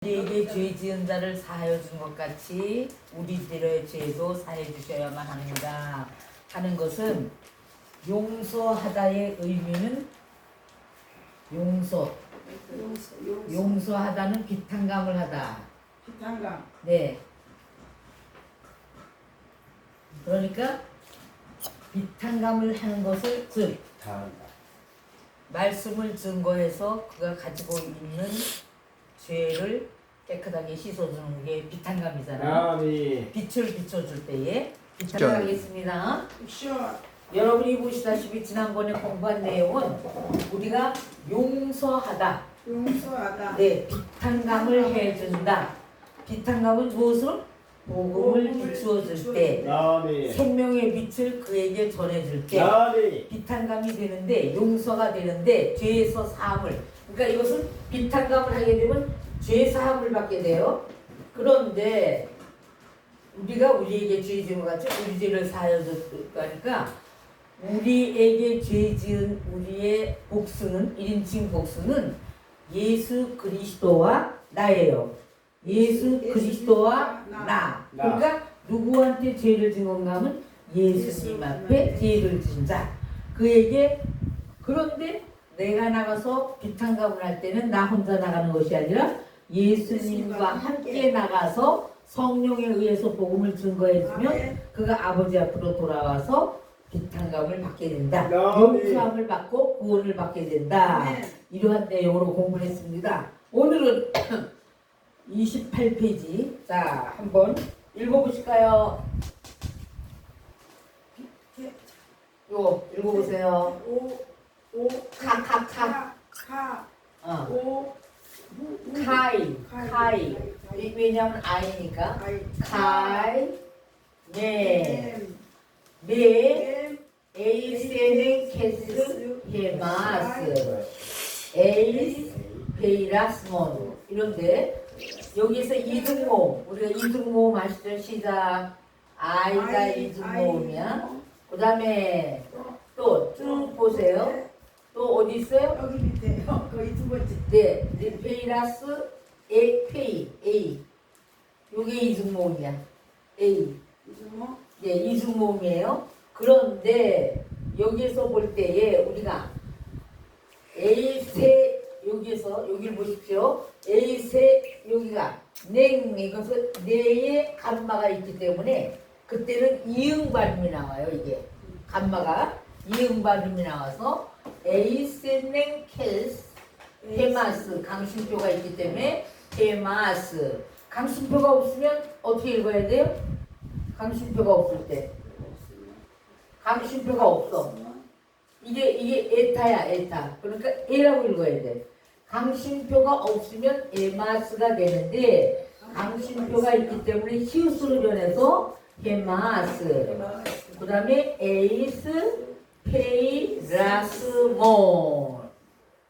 우리에게 죄 지은 자를 사하여 준 것 같이 우리들의 죄도 사해 주셔야만 합니다. 하는 것은 용서하다의 의미는 용서하다는 비탄감을 하다. 비탄감. 네. 그러니까 비탄감을 하는 것을 즉 말씀을 증거해서 그가 가지고 있는 죄를 깨끗하게 씻어주는 게 비탄감이잖아요. 빛을 비춰줄 때에 비탄감 하겠습니다. 여러분이 보시다시피 지난번에 공부한 내용은 우리가 용서하다. 네, 비탄감을 해준다. 비탄감은 무엇을? 복음을 비추어줄 때, 생명의 빛을 그에게 전해줄 때 비탄감이 되는데, 용서가 되는데, 죄에서 사함을, 그러니까 이것은 비탄감을 하게 되면 죄 사함을 받게 돼요. 그런데 우리가 우리에게 죄 지은 것 같이 우리 죄를 사하여 줬으니까 우리에게 죄 지은 우리의 복수는 1인칭 복수는 예수 그리스도와 나예요. 예수 그리스도와 나. 그러니까 누구한테 죄를 지은 건가 하면 예수님 앞에 죄를 지은 자. 그에게. 그런데 내가 나가서 비탄감을 할 때는 나 혼자 나가는 것이 아니라 예수님과 함께 나가서 성령에 의해서 복음을 증거해주면 그가 아버지 앞으로 돌아와서 비탄감을 받게 된다. 용서함을 받고 구원을 받게 된다. 이러한 내용으로 공부를 했습니다. 오늘은 28페이지. 자, 한번 읽어보실까요? 이거 읽어보세요. 카이. 왜냐면 아이니까. 카이. 에이세는 캐스 헤마스. 에이스 베이라스몬. 이런데 여기서 이등모. 우리가 이등모 아시죠? 시작. 아이가 이등모이야. 그 다음에 또 쭉 보세요. 또 어디 있어요? 여기 밑에 거의 두 번째. 네, 페이라스 A. 요게 이중모음이야. A. 이중모? 네, 이중모음이에요. 그런데 여기서 볼 때에 우리가 A세 여기서 여기를 보십시오. A세 여기가 냉 이것은 네의 감마가 있기 때문에 그때는 이응 발음이 나와요. 이게 감마가 이응 발음이 나와서 에이세냉 켈스 헤마스 강심표가 있기 때문에 헤마스. 강심표가 없으면 어떻게 읽어야 돼요? 강심표가 없을 때. 강심표가 없어. 이게 에타야, 에타. 그러니까 에라고 읽어야 돼. 강심표가 없으면 에마스가 되는데 강심표가 있기 때문에 히읗으로 변해서 헤마스. 그 다음에 에이스 페이라스몬.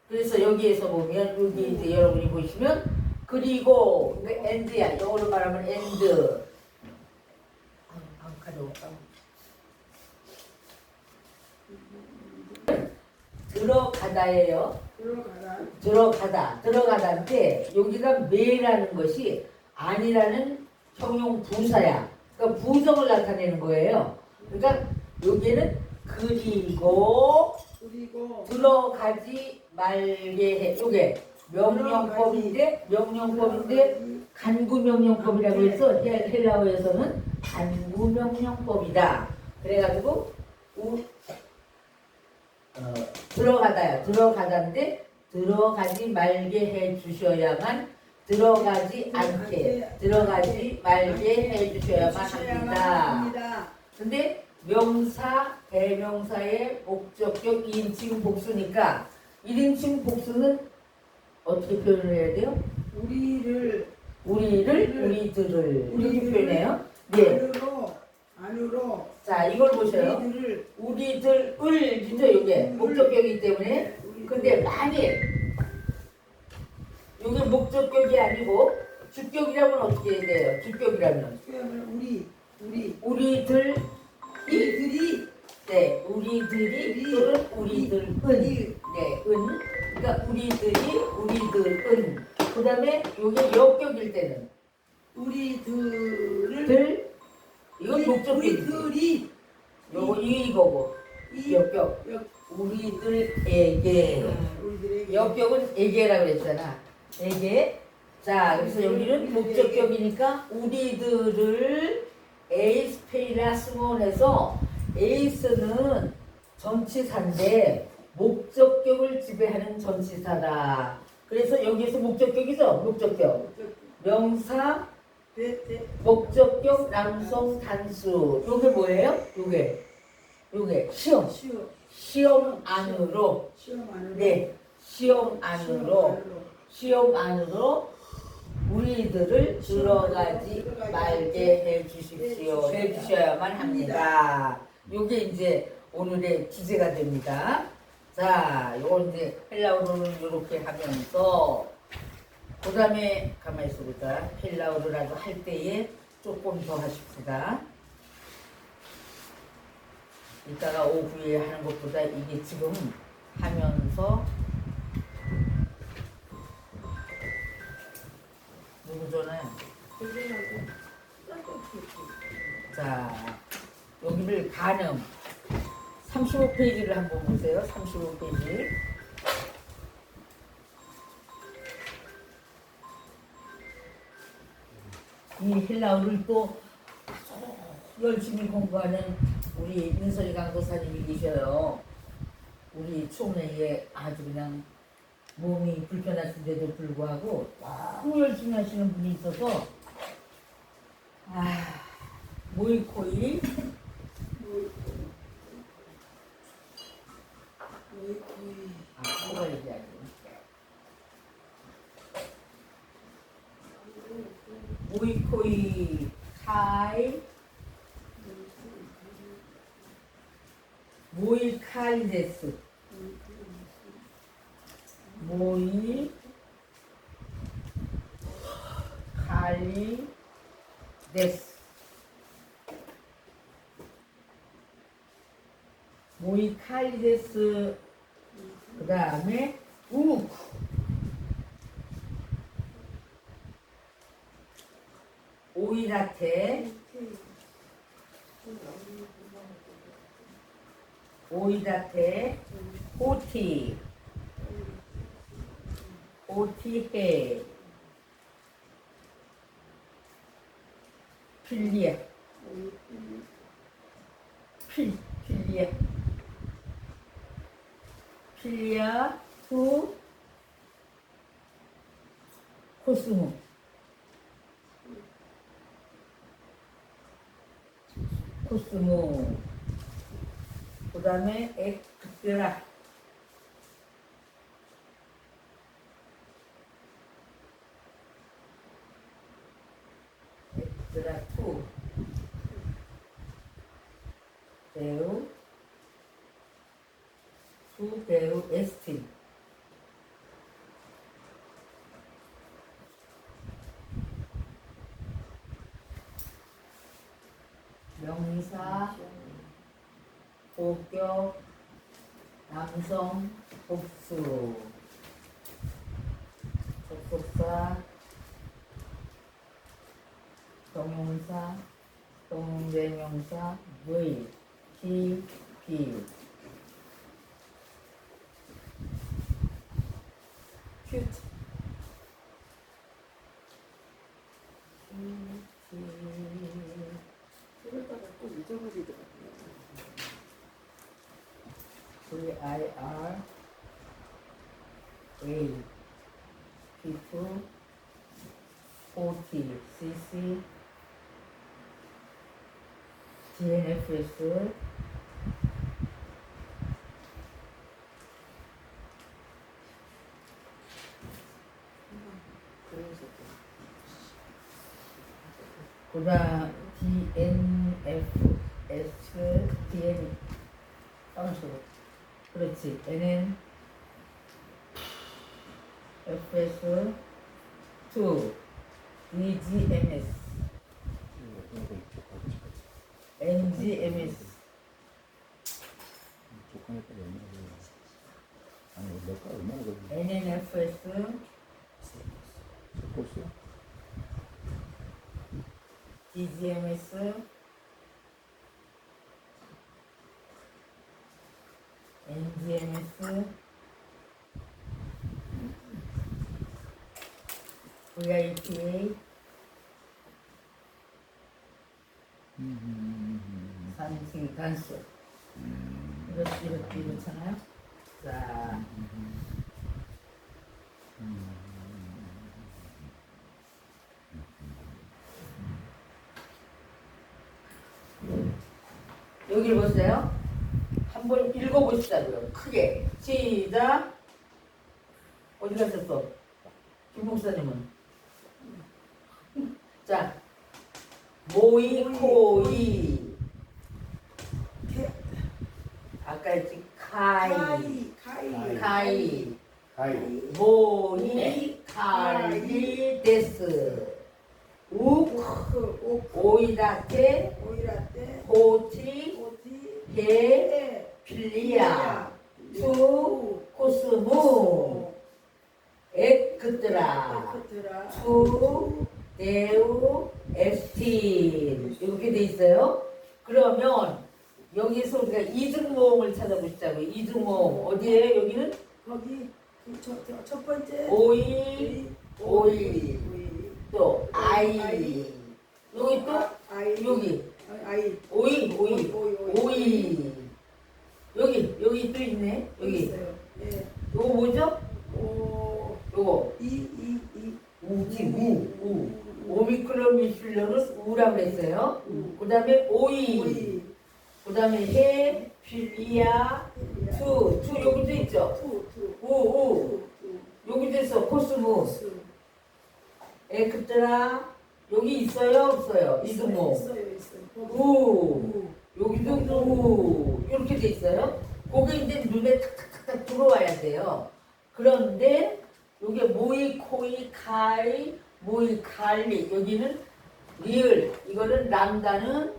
그래서 여기에서 보면 여기 이제 여러분이 보시면 그리고 엔드야. 영어로 말하면 엔드. 들어가다예요. 들어가다인데 여기가 매라는 것이 아니라는 형용 부사야. 그러니까 부정을 나타내는 거예요. 그러니까 여기는 그리고 들어가지 말게 해. 이게 명령법인데 간구명령법이라고 해서 헬라어에서는 간구명령법이다. 그래가지고 들어가다인데 들어가지 말게 해 주셔야만 들어가지 말게 해 주셔야만 합니다. 근데 명사, 대명사의 목적격 2인칭 복수니까 1인칭 복수는 어떻게 표현을 해야 돼요? 우리들을 이렇게 표현해요. 네. 안으로. 자, 이걸 보세요. 우리들을 진짜 이게 목적격이기 때문에. 근데 만일 이게 목적격이 아니고 주격이라면 어떻게 해야 돼요? 주격이라면 우리들이 네, 우리들이 또는 우리들은 네, 그러니까 우리들은 그 다음에 요게 역격일 때는 우리들을 들 이건 목적격이지. 우리들이 요거 이거고 역격 우리들에게 우리들에게 역격은 에게라고 그랬잖아. 에게. 자 그래서 여기는 목적격이니까 우리들을 에이스페이라 스몬에서 에이스는 전치사인데 목적격을 지배하는 전치사다. 그래서 여기에서 목적격이죠. 목적격. 명사, 목적격, 남성, 단수. 요게 뭐예요? 요게 시험. 시험 안으로. 네. 시험 안으로 우리들을 들어가지 말게 해주셔야만 합니다. 요게 이제 오늘의 주제가 됩니다. 자, 요걸 이제 헬라어로는 이렇게 하면서 그 다음에 가만히 있어보자. 헬라어로라도 할 때에 조금 더 하십시다. 이따가 오후에 하는 것보다 이게 지금 하면서 누구 전화요? 자, 여기를 가늠 35페이지를 한번 보세요. 35페이지. 이 헬라어를 또 열심히 공부하는 우리 민설이 강도사님이 계셔요. 우리 총회에 아주 그냥 몸이 불편하신데도 불구하고 너무 열심히 하시는 분이 있어서 모이코이 코가 얘기하지. 모이코이 카이 모이칼리데스 모이칼리데스 그 다음에 우크 오이라테 호티해 필리아 투 코스모 그 다음에 엑드라 투 배우 에스틴 명사 보격 남성 복수 접속사 동용사 동대명사 의 기 큐트 그러다가 또 잊어버리더라고요. VIR A P2 OT CC DNFS 그다음 DNFS DN 따라서 그렇지 NN FS 2 EGMS NGMS NNFS 코스. DGMS, NGMS, VIPA, 산승 단수. 이렇잖아요. 자. 여기를 보세요. 한번 읽어보시자고요. 크게. 시작. 어디 가셨어? 김 목사님은. 자. 모이, 코이. 아까 했지. 카이. 카이. 모이, 카이, 데스. 욱, 오이라테, 호티, 게, 필리아, 투, 코스모, 에크트라, 투, 데우, 에스틴. 이렇게 돼 있어요. 그러면 여기서 우리가 이중모음을 찾아보시자고요. 이중모음 어디에요? 여기는? 거기 첫 번째 오이, 오이, 또 아이, 여기 또 여기 아이 오이, 오이, 여기 또 있네. 여기 있어요. 예. 요거 뭐죠? 오 요거 이 우지 우 오미크론 미슐러는 우라고 했어요. 그 다음에 오이, 그 다음에 해, 필리아, 투 여기도 있죠. 우 여기도 있어. 코스모, 에크트라 여기 있어요 없어요? 이등모 우 여기도 우 이렇게 돼 있어요. 그게 이제 눈에 탁탁탁탁 들어와야 돼요. 그런데 요게 모이, 코이, 카이, 모이, 칼리 여기는 리을, 이거는 람다는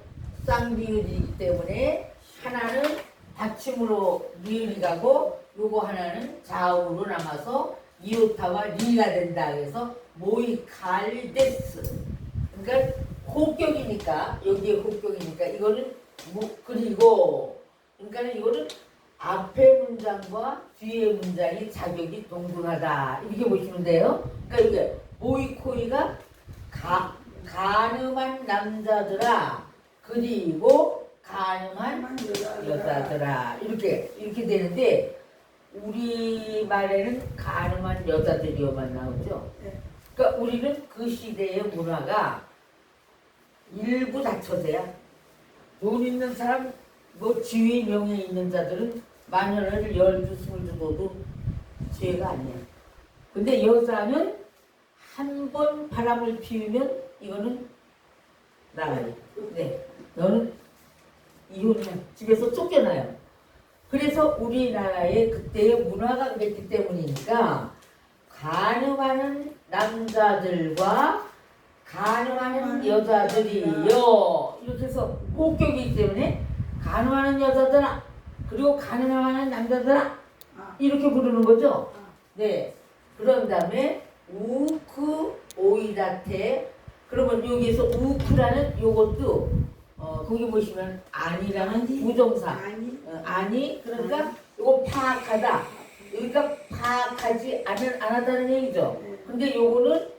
쌍리을이기 때문에 하나는 받침으로 리을이 가고 요거 하나는 좌우로 남아서 이오타와 리가 된다. 그래서 모이, 칼리, 데스. 그러니까 호격이니까 여기에 호격이니까 이거는 그리고 그러니까 이거는 앞에 문장과 뒤에 문장이 자격이 동등하다 이렇게 보시면 돼요. 그러니까 이게 모이코이가 가늠한 남자들아 그리고 가늠한 여자들아 이렇게 되는데 우리 말에는 가늠한 여자들이요만 나오죠. 그러니까 우리는 그 시대의 문화가 일부 다처제야. 돈 있는 사람, 뭐 지위 명예 있는 자들은 마녀를 12, 20 줘도 죄가 아니야. 근데 여자는 한 번 바람을 피우면 이거는 나가요. 네, 너는 이혼이야. 집에서 쫓겨나요. 그래서 우리나라의 그때의 문화가 그랬기 때문이니까 가늠하는 남자들과 가늠하는 여자들이요 이렇게 해서 호격이기 때문에 가늠하는 여자들아 그리고 가늠하는 남자들아 이렇게 부르는 거죠. 네. 그런 다음에 우크 오이다테 그러면 여기에서 우크라는 요것도 거기 보시면 아니라는 부정사 아니 그러니까 요거 파악하다 여기가 파악하지 않았다는 얘기죠. 근데 요거는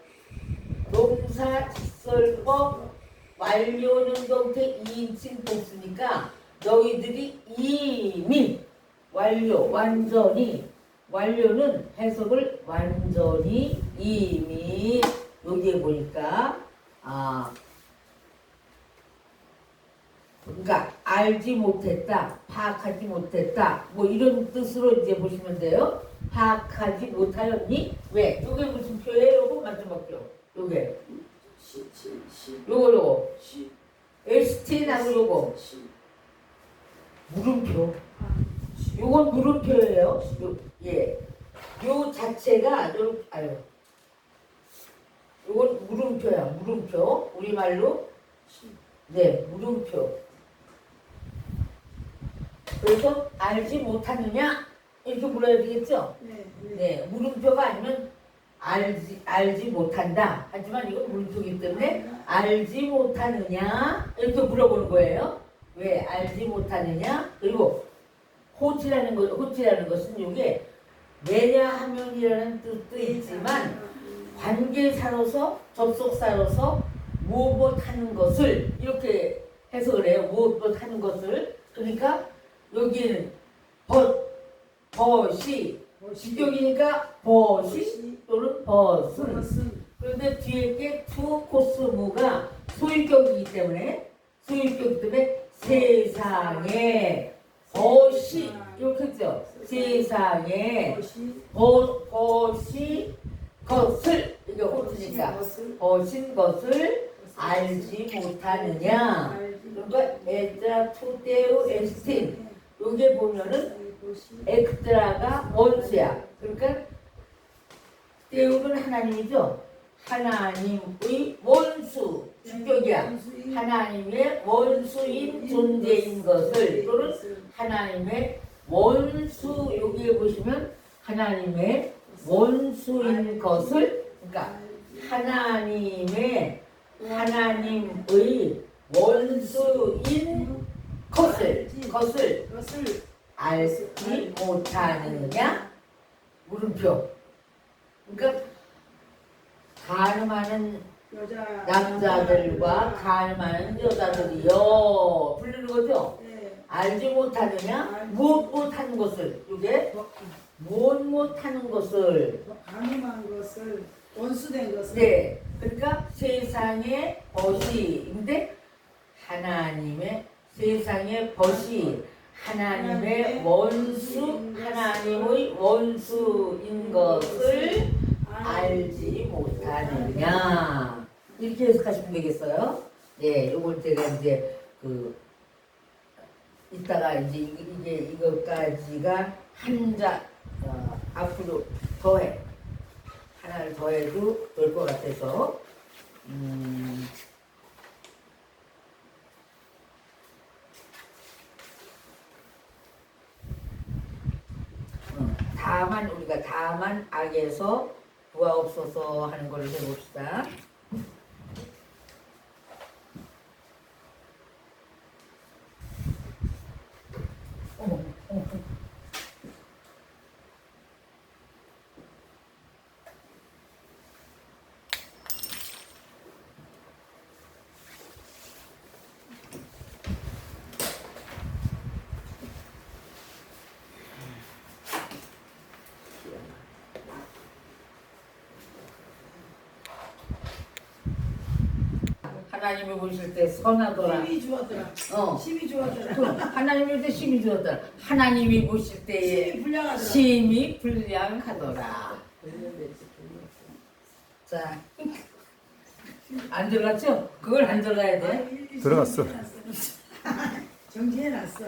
동사 직설법 완료능동태 2인칭 복수니까 너희들이 이미 완료 완전히 완료는 해석을 완전히 이미 여기에 보니까 그러니까 알지 못했다, 파악하지 못했다, 뭐 이런 뜻으로 이제 보시면 돼요. 파악하지 못하였니? 왜? 이게 무슨 표예요? 요거 맞춰볼게요. 요게 요거 ST나고 요거 물음표. 요건 물음표예요. 예. 요 자체가 요건 물음표야. 물음표. 우리말로 네, 물음표. 그래서 알지 못하느냐 이렇게 물어야 되겠죠? 네, 물음표가 아니면 알지 못한다. 하지만 이건 물음표이기 때문에 알지 못하느냐 이렇게 물어보는 거예요. 왜 알지 못하느냐? 그리고 호치라는 것은 이게 왜냐하면이라는 뜻도 있지만 관계사로서 접속사로서 무엇하는 것을 이렇게 해석을 해요. 무엇하는 것을. 그러니까 여기는 벗이 직격이니까 벗이 또는 벗은. 그런데 뒤에 게 투 코스무가 소유격이기 때문에 세상에 벗이 이렇게 했죠. 세상에 벗이 것을 이게 호주니까 벗인 것을 알지 못하느냐. 그러니까 에드라 투데우 에스틴 여기 보면은 엑드라가 원수야. 그러니까 데우는 하나님이죠. 하나님의 원수 주격이야. 하나님의 원수인 존재인 것을 또는 하나님의 원수 여기에 보시면 하나님의 원수인 것을 그러니까 하나님의 원수인 것을 알지 못하느냐 물음표. 그러니까 가늠하는 남자들과 가늠하는 여자들이요 부르는 거죠. 알지 못하느냐 못하는 것을 이게 못하는 것을 가늠한 것을 원수된 것을 네 그러니까 세상의 벗이인데 세상의 벗이 하나님의 하나님의 원수인 것을 알지 못하느냐 이렇게 해석하시면 되겠어요. 네, 이걸 제가 이제 이따가 이제 이것까지가 앞으로 하나를 더해도 될 것 같아서 다만 악에서 구하옵소서 하는 걸로 해봅시다. 하나님이 보실 때 선하더라. 힘이 주었더라. 힘이 주었더라. 하나님이 볼 때 심히 주었더라. 하나님이 보실 때에 힘이 불량하더라. 심히 불량하더라. 자, 안 들어갔죠? 그걸 안 들어가야 돼. 들어갔어. 정지해놨어.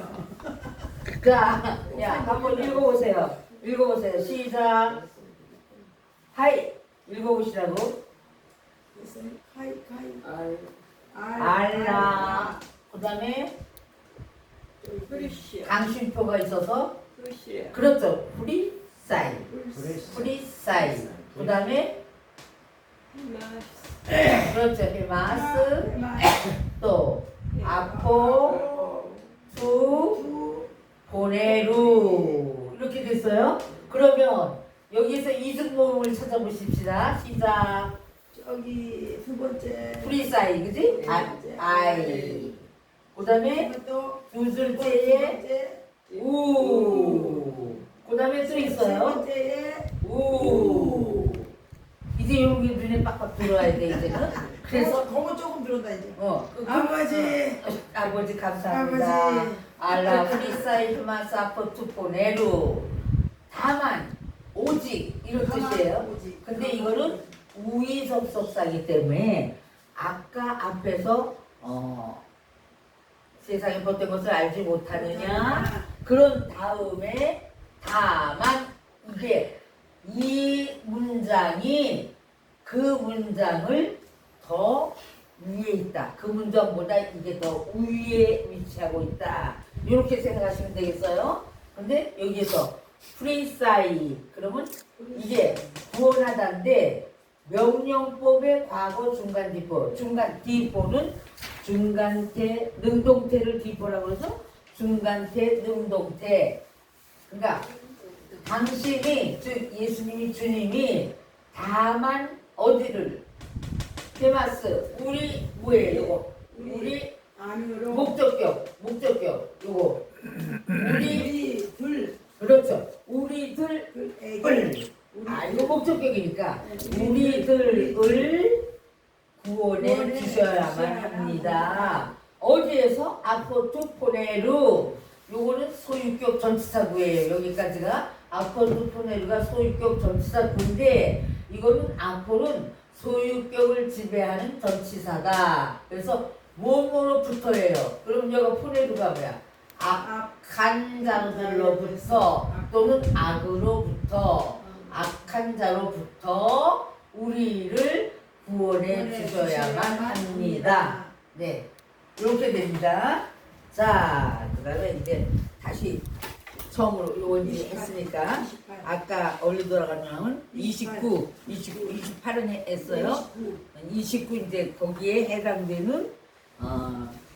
자, 야, 한번 읽어보세요. 시작. 하이, 읽어보시라고. 하이 알라. 그 다음에 강심표가 있어서 그렇죠. 프리사이. 그 다음에 그렇죠. 히마스. 또 아포 두 보네루 이렇게 됐어요. 그러면 여기서 이중 모음을 찾아보십시다. 시작. 저기 두 번째 프리사이 그지? 아이. 그 다음에 또 두 줄째에 우. 그 다음에 또 있어요. 번째에 우. 이제 여기 눈에 빡빡 들어와야 돼 이제는. 그래서 그거 조금 들어온다 이제. 아버지 감사합니다. 아버지. 알라 프리사이 히마스 아포투 보네루. 다만 오직 이런 뜻이에요. 오직. 근데 이거는 우위 접속사이기 때문에 아까 앞에서 세상에 벗된 것을 알지 못하느냐 그런 다음에 다만 이게 이 문장이 그 문장을 더 위에 있다. 그 문장보다 이게 더 위에 위치하고 있다. 이렇게 생각하시면 되겠어요. 근데 여기에서 프리사이. 그러면 이게 구원하다인데 명령법의 과거 중간 디포. 중간 디포는 중간태 능동태를 디포라고 해서 중간태 능동태. 그러니까 당신이 즉 예수님이 주님이 다만 어디를 테마스 우리 뭐예요 이거 우리 안으로 목적격 요거 우리 둘 그렇죠 우리들을 이거 목적격이니까 우리들을 구원해 주셔야만 합니다. 어디에서 아포토포네루 요거는 소유격 전치사구예요. 여기까지가 아포토포네루가 소유격 전치사구인데 이거는 아포는 소유격을 지배하는 전치사다. 그래서 뭐뭐로 붙어예요. 그럼 여기가 포네루가 뭐야? 악한 자로부터 또는 악으로부터 악한 자로부터 우리를 구원해 주셔야만 합니다. 네, 이렇게 됩니다. 자, 그다음에 이제 다시 처음으로 요거 이제 했으니까 아까 얼리 돌아간 양은 29, 28은 했어요. 29 이제 거기에 해당되는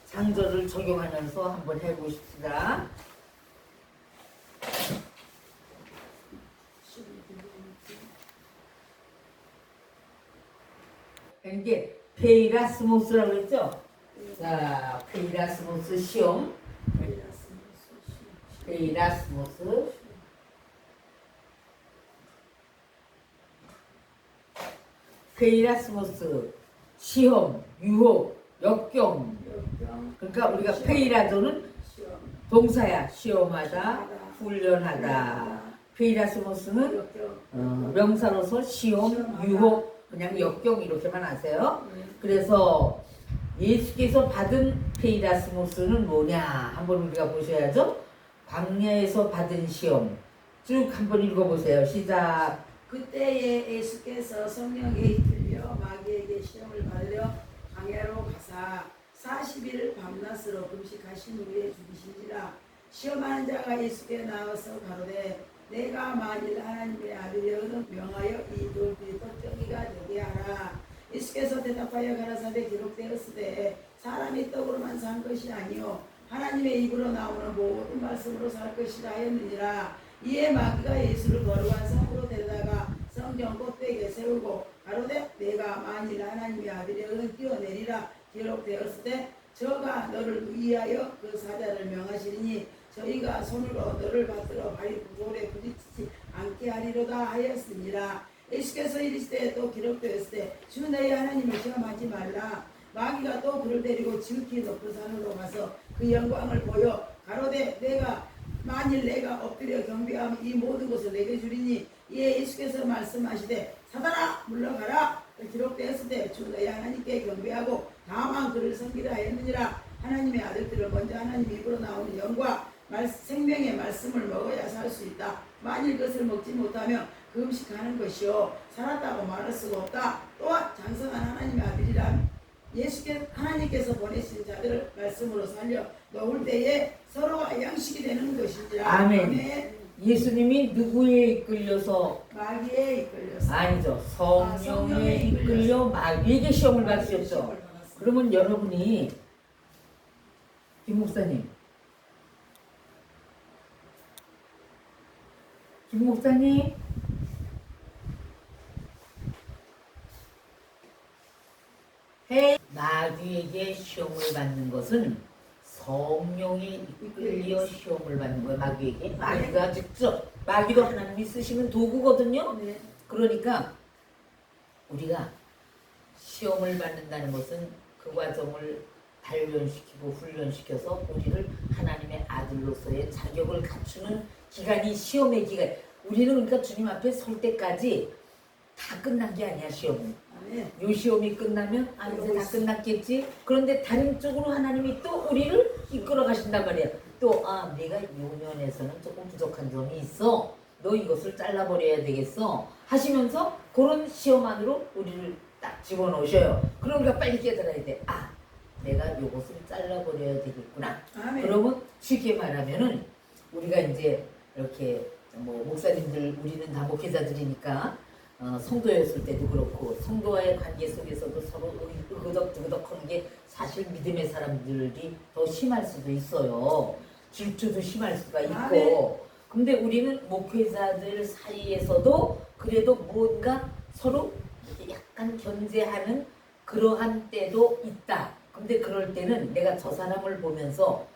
장절을 적용하면서 한번 해보십시다. 이게 페이라스모스라고 했죠? 자, 페이라스모스 시험. 페이라스모스. 페이라스모스 시험, 유혹, 역경. 그러니까 우리가 페이라도는 동사야. 시험하다, 훈련하다. 페이라스모스는 명사로서 시험, 유혹, 그냥 역경 이렇게만 하세요. 그래서 예수께서 받은 페이라스모스는 뭐냐 한번 우리가 보셔야죠. 광야에서 받은 시험 쭉 한번 읽어보세요. 시작. 그때에 예수께서 성령에 이끌려 마귀에게 시험을 받으려 광야로 가사 40일 밤낮으로 금식하신 후에 죽이신지라. 시험하는 자가 예수께 나와서 가로되 내가 만일 하나님의 아들이여 명하여 이 돌들이 떡덩이가 되게 하라. 예수께서 대답하여 가라사대 기록되었으되 사람이 떡으로만 산 것이 아니요 하나님의 입으로 나오는 모든 말씀으로 살 것이라 하였느니라. 이에 마귀가 예수를 거룩한 성으로 데려다가 성전 꼭대기에 세우고 가로되 내가 만일 하나님의 아들이여 뛰어내리라 기록되었으되 저가 너를 위하여 그 사자를 명하시리니 저희가 손으로 너를 받들어 발이 돌에 부딪히지 않게 하리로다 하였습니다. 예수께서 이르시되 또 기록되었으되 주 너희 하나님을 시험하지 말라. 마귀가 또 그를 데리고 지극히 높은 산으로 가서 그 영광을 보여 가로되 만일 내가 엎드려 경배하면 이 모든 것을 내게 주리니. 이에 예수께서 말씀하시되 사단아 물러가라. 기록되었으되 주 너희 하나님께 경배하고 다만 그를 섬기라 하였느니라. 하나님의 아들들을 먼저 하나님 입으로 나오는 영과 생명의 말씀을 먹어야 살 수 있다. 만일 그것을 먹지 못하면 그 음식하는 것이요 살았다고 말할 수가 없다. 또한 장성한 하나님의 아들이라 하나님께서 보내신 자들을 말씀으로 살려 놓을 때에 서로가 양식이 되는 것이지라. 아멘. 아멘. 예수님이 누구에 이끌려서? 마귀에 이끌려서. 아니죠. 성령에 이끌려 마귀에게 시험을 받으셨죠. 그러면 여러분이 김 목사님 마귀에게 시험을 받는 것은 성령이 이끌려 시험을 받는 거예요. 마귀가 직접 마귀도 하나님이 쓰시는 도구거든요. 그러니까 우리가 시험을 받는다는 것은 그 과정을 단련시키고 훈련시켜서 우리를 하나님의 아들로서의 자격을 갖추는 기간이 시험의 기간. 우리는 그러니까 주님 앞에 설 때까지 다 끝난 게 아니야. 시험은. 요 시험이 끝나면 이제 다 끝났겠지. 그런데 다른 쪽으로 하나님이 또 우리를 이끌어 가신단 말이야. 또 내가 요 면에서는 조금 부족한 점이 있어. 너 이것을 잘라버려야 되겠어. 하시면서 그런 시험 안으로 우리를 딱 집어넣으셔요. 그러니까 빨리 깨달아야 돼. 내가 요것을 잘라버려야 되겠구나. 아멘. 그러면 쉽게 말하면은 우리가 이제 이렇게 뭐 목사님들 우리는 다 목회자들이니까 성도였을 때도 그렇고 성도와의 관계 속에서도 서로 의거덕저거덕 하는 게 사실 믿음의 사람들이 더 심할 수도 있어요. 질투도 심할 수가 있고. 근데 우리는 목회자들 사이에서도 그래도 뭔가 서로 이렇게 약간 견제하는 그러한 때도 있다. 근데 그럴 때는 내가 저 사람을 보면서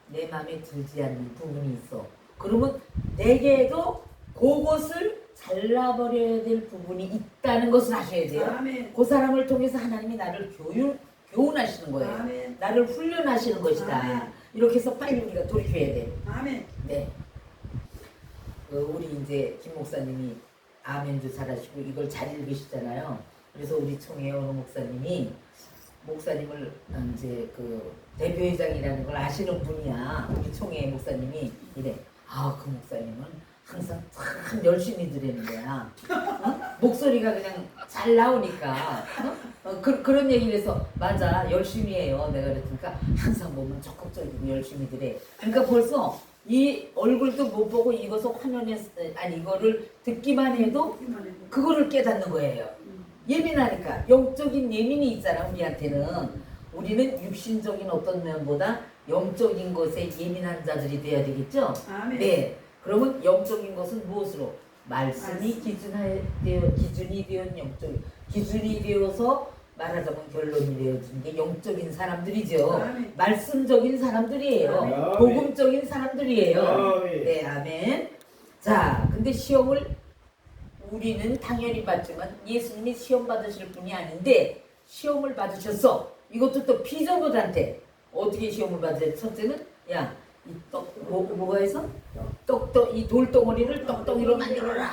내 마음에 들지 않는 부분이 있어. 그러면 내게도 그것을 잘라버려야 될 부분이 있다는 것을 아셔야 돼요. 아멘. 그 사람을 통해서 하나님이 나를 교훈하시는 거예요. 아멘. 나를 훈련하시는 것이다. 아멘. 이렇게 해서 빨리 우리가 돌이켜야 돼. 아멘. 네. 우리 이제 김 목사님이 아멘도 잘하시고 이걸 잘 읽으시잖아요. 그래서 우리 총회 어느 목사님이 목사님을 이제 그 대표회장이라는 걸 아시는 분이야. 우리 총회 목사님이 이래. 그 목사님은 항상 참 열심히 드리는 거야. 목소리가 그냥 잘 나오니까. 그런 얘기를 해서 맞아 열심히 해요. 내가 그랬으니까 항상 보면 적극적이고 열심히 드래. 그러니까 벌써 이 얼굴도 못 보고 이것을 이거를 듣기만 해도 그거를 깨닫는 거예요. 예민하니까 영적인 예민이 있잖아. 우리한테는 우리는 육신적인 어떤 면보다 영적인 것에 예민한 자들이 돼야 되겠죠. 아멘. 네. 그러면 영적인 것은 무엇으로? 말씀이 기준이 되었 기준이 되어서 말하자면 결론이 되어진 게 영적인 사람들이죠. 아멘. 말씀적인 사람들이에요. 아멘. 복음적인 사람들이에요. 아멘. 네, 아멘. 자, 근데 시험을 우리는 당연히 받지만 예수님이 시험 받으실 분이 아닌데 시험을 받으셨어. 이것도 또 피조물한테 어떻게 시험을 받으세요? 첫째는 뭐가 해서 이 돌덩어리를 떡덩이로 만들어라.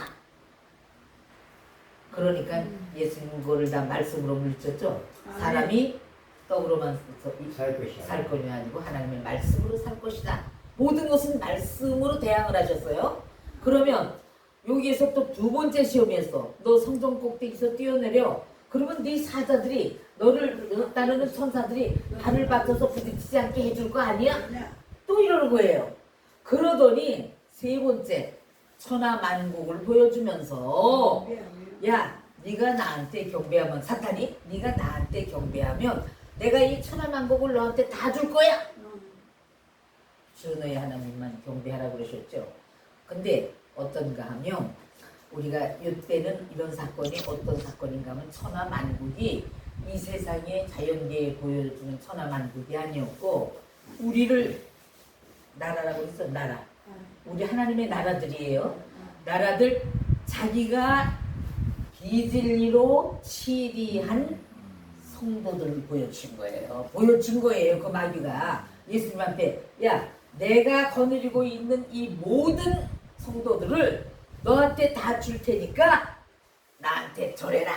그러니까 예수님 그거를 다 말씀으로 물리쳤죠. 사람이 떡으로만 살 것이 아니고 하나님의 말씀으로 살 것이다. 모든 것은 말씀으로 대항을 하셨어요. 그러면 여기에서 또 두 번째 시험이었어. 너 성전 꼭대기에서 뛰어내려. 그러면 네 사자들이 너를 따르는 천사들이 발을 받쳐서 부딪히지 않게 해줄 거 아니야? 또 이러는 거예요. 그러더니 세 번째 천하만국을 보여주면서 야 네가 나한테 경배하면 사탄이 네가 나한테 경배하면 내가 이 천하만국을 너한테 다 줄 거야. 주 너의 하나님만 경배하라 그러셨죠. 근데 어떤가 하면 우리가 이때는 이런 사건이 어떤 사건인가 하면 천하만국이 이 세상의 자연계에 보여주는 천하만국이 아니었고 우리를 나라라고 했어. 나라. 우리 하나님의 나라들이에요. 나라들 자기가 비진리로 치리한 성도들을 보여준 거예요. 보여준 거예요. 그 마귀가 예수님한테 야 내가 거느리고 있는 이 모든 성도들을 너한테 다 줄 테니까 나한테 절해라.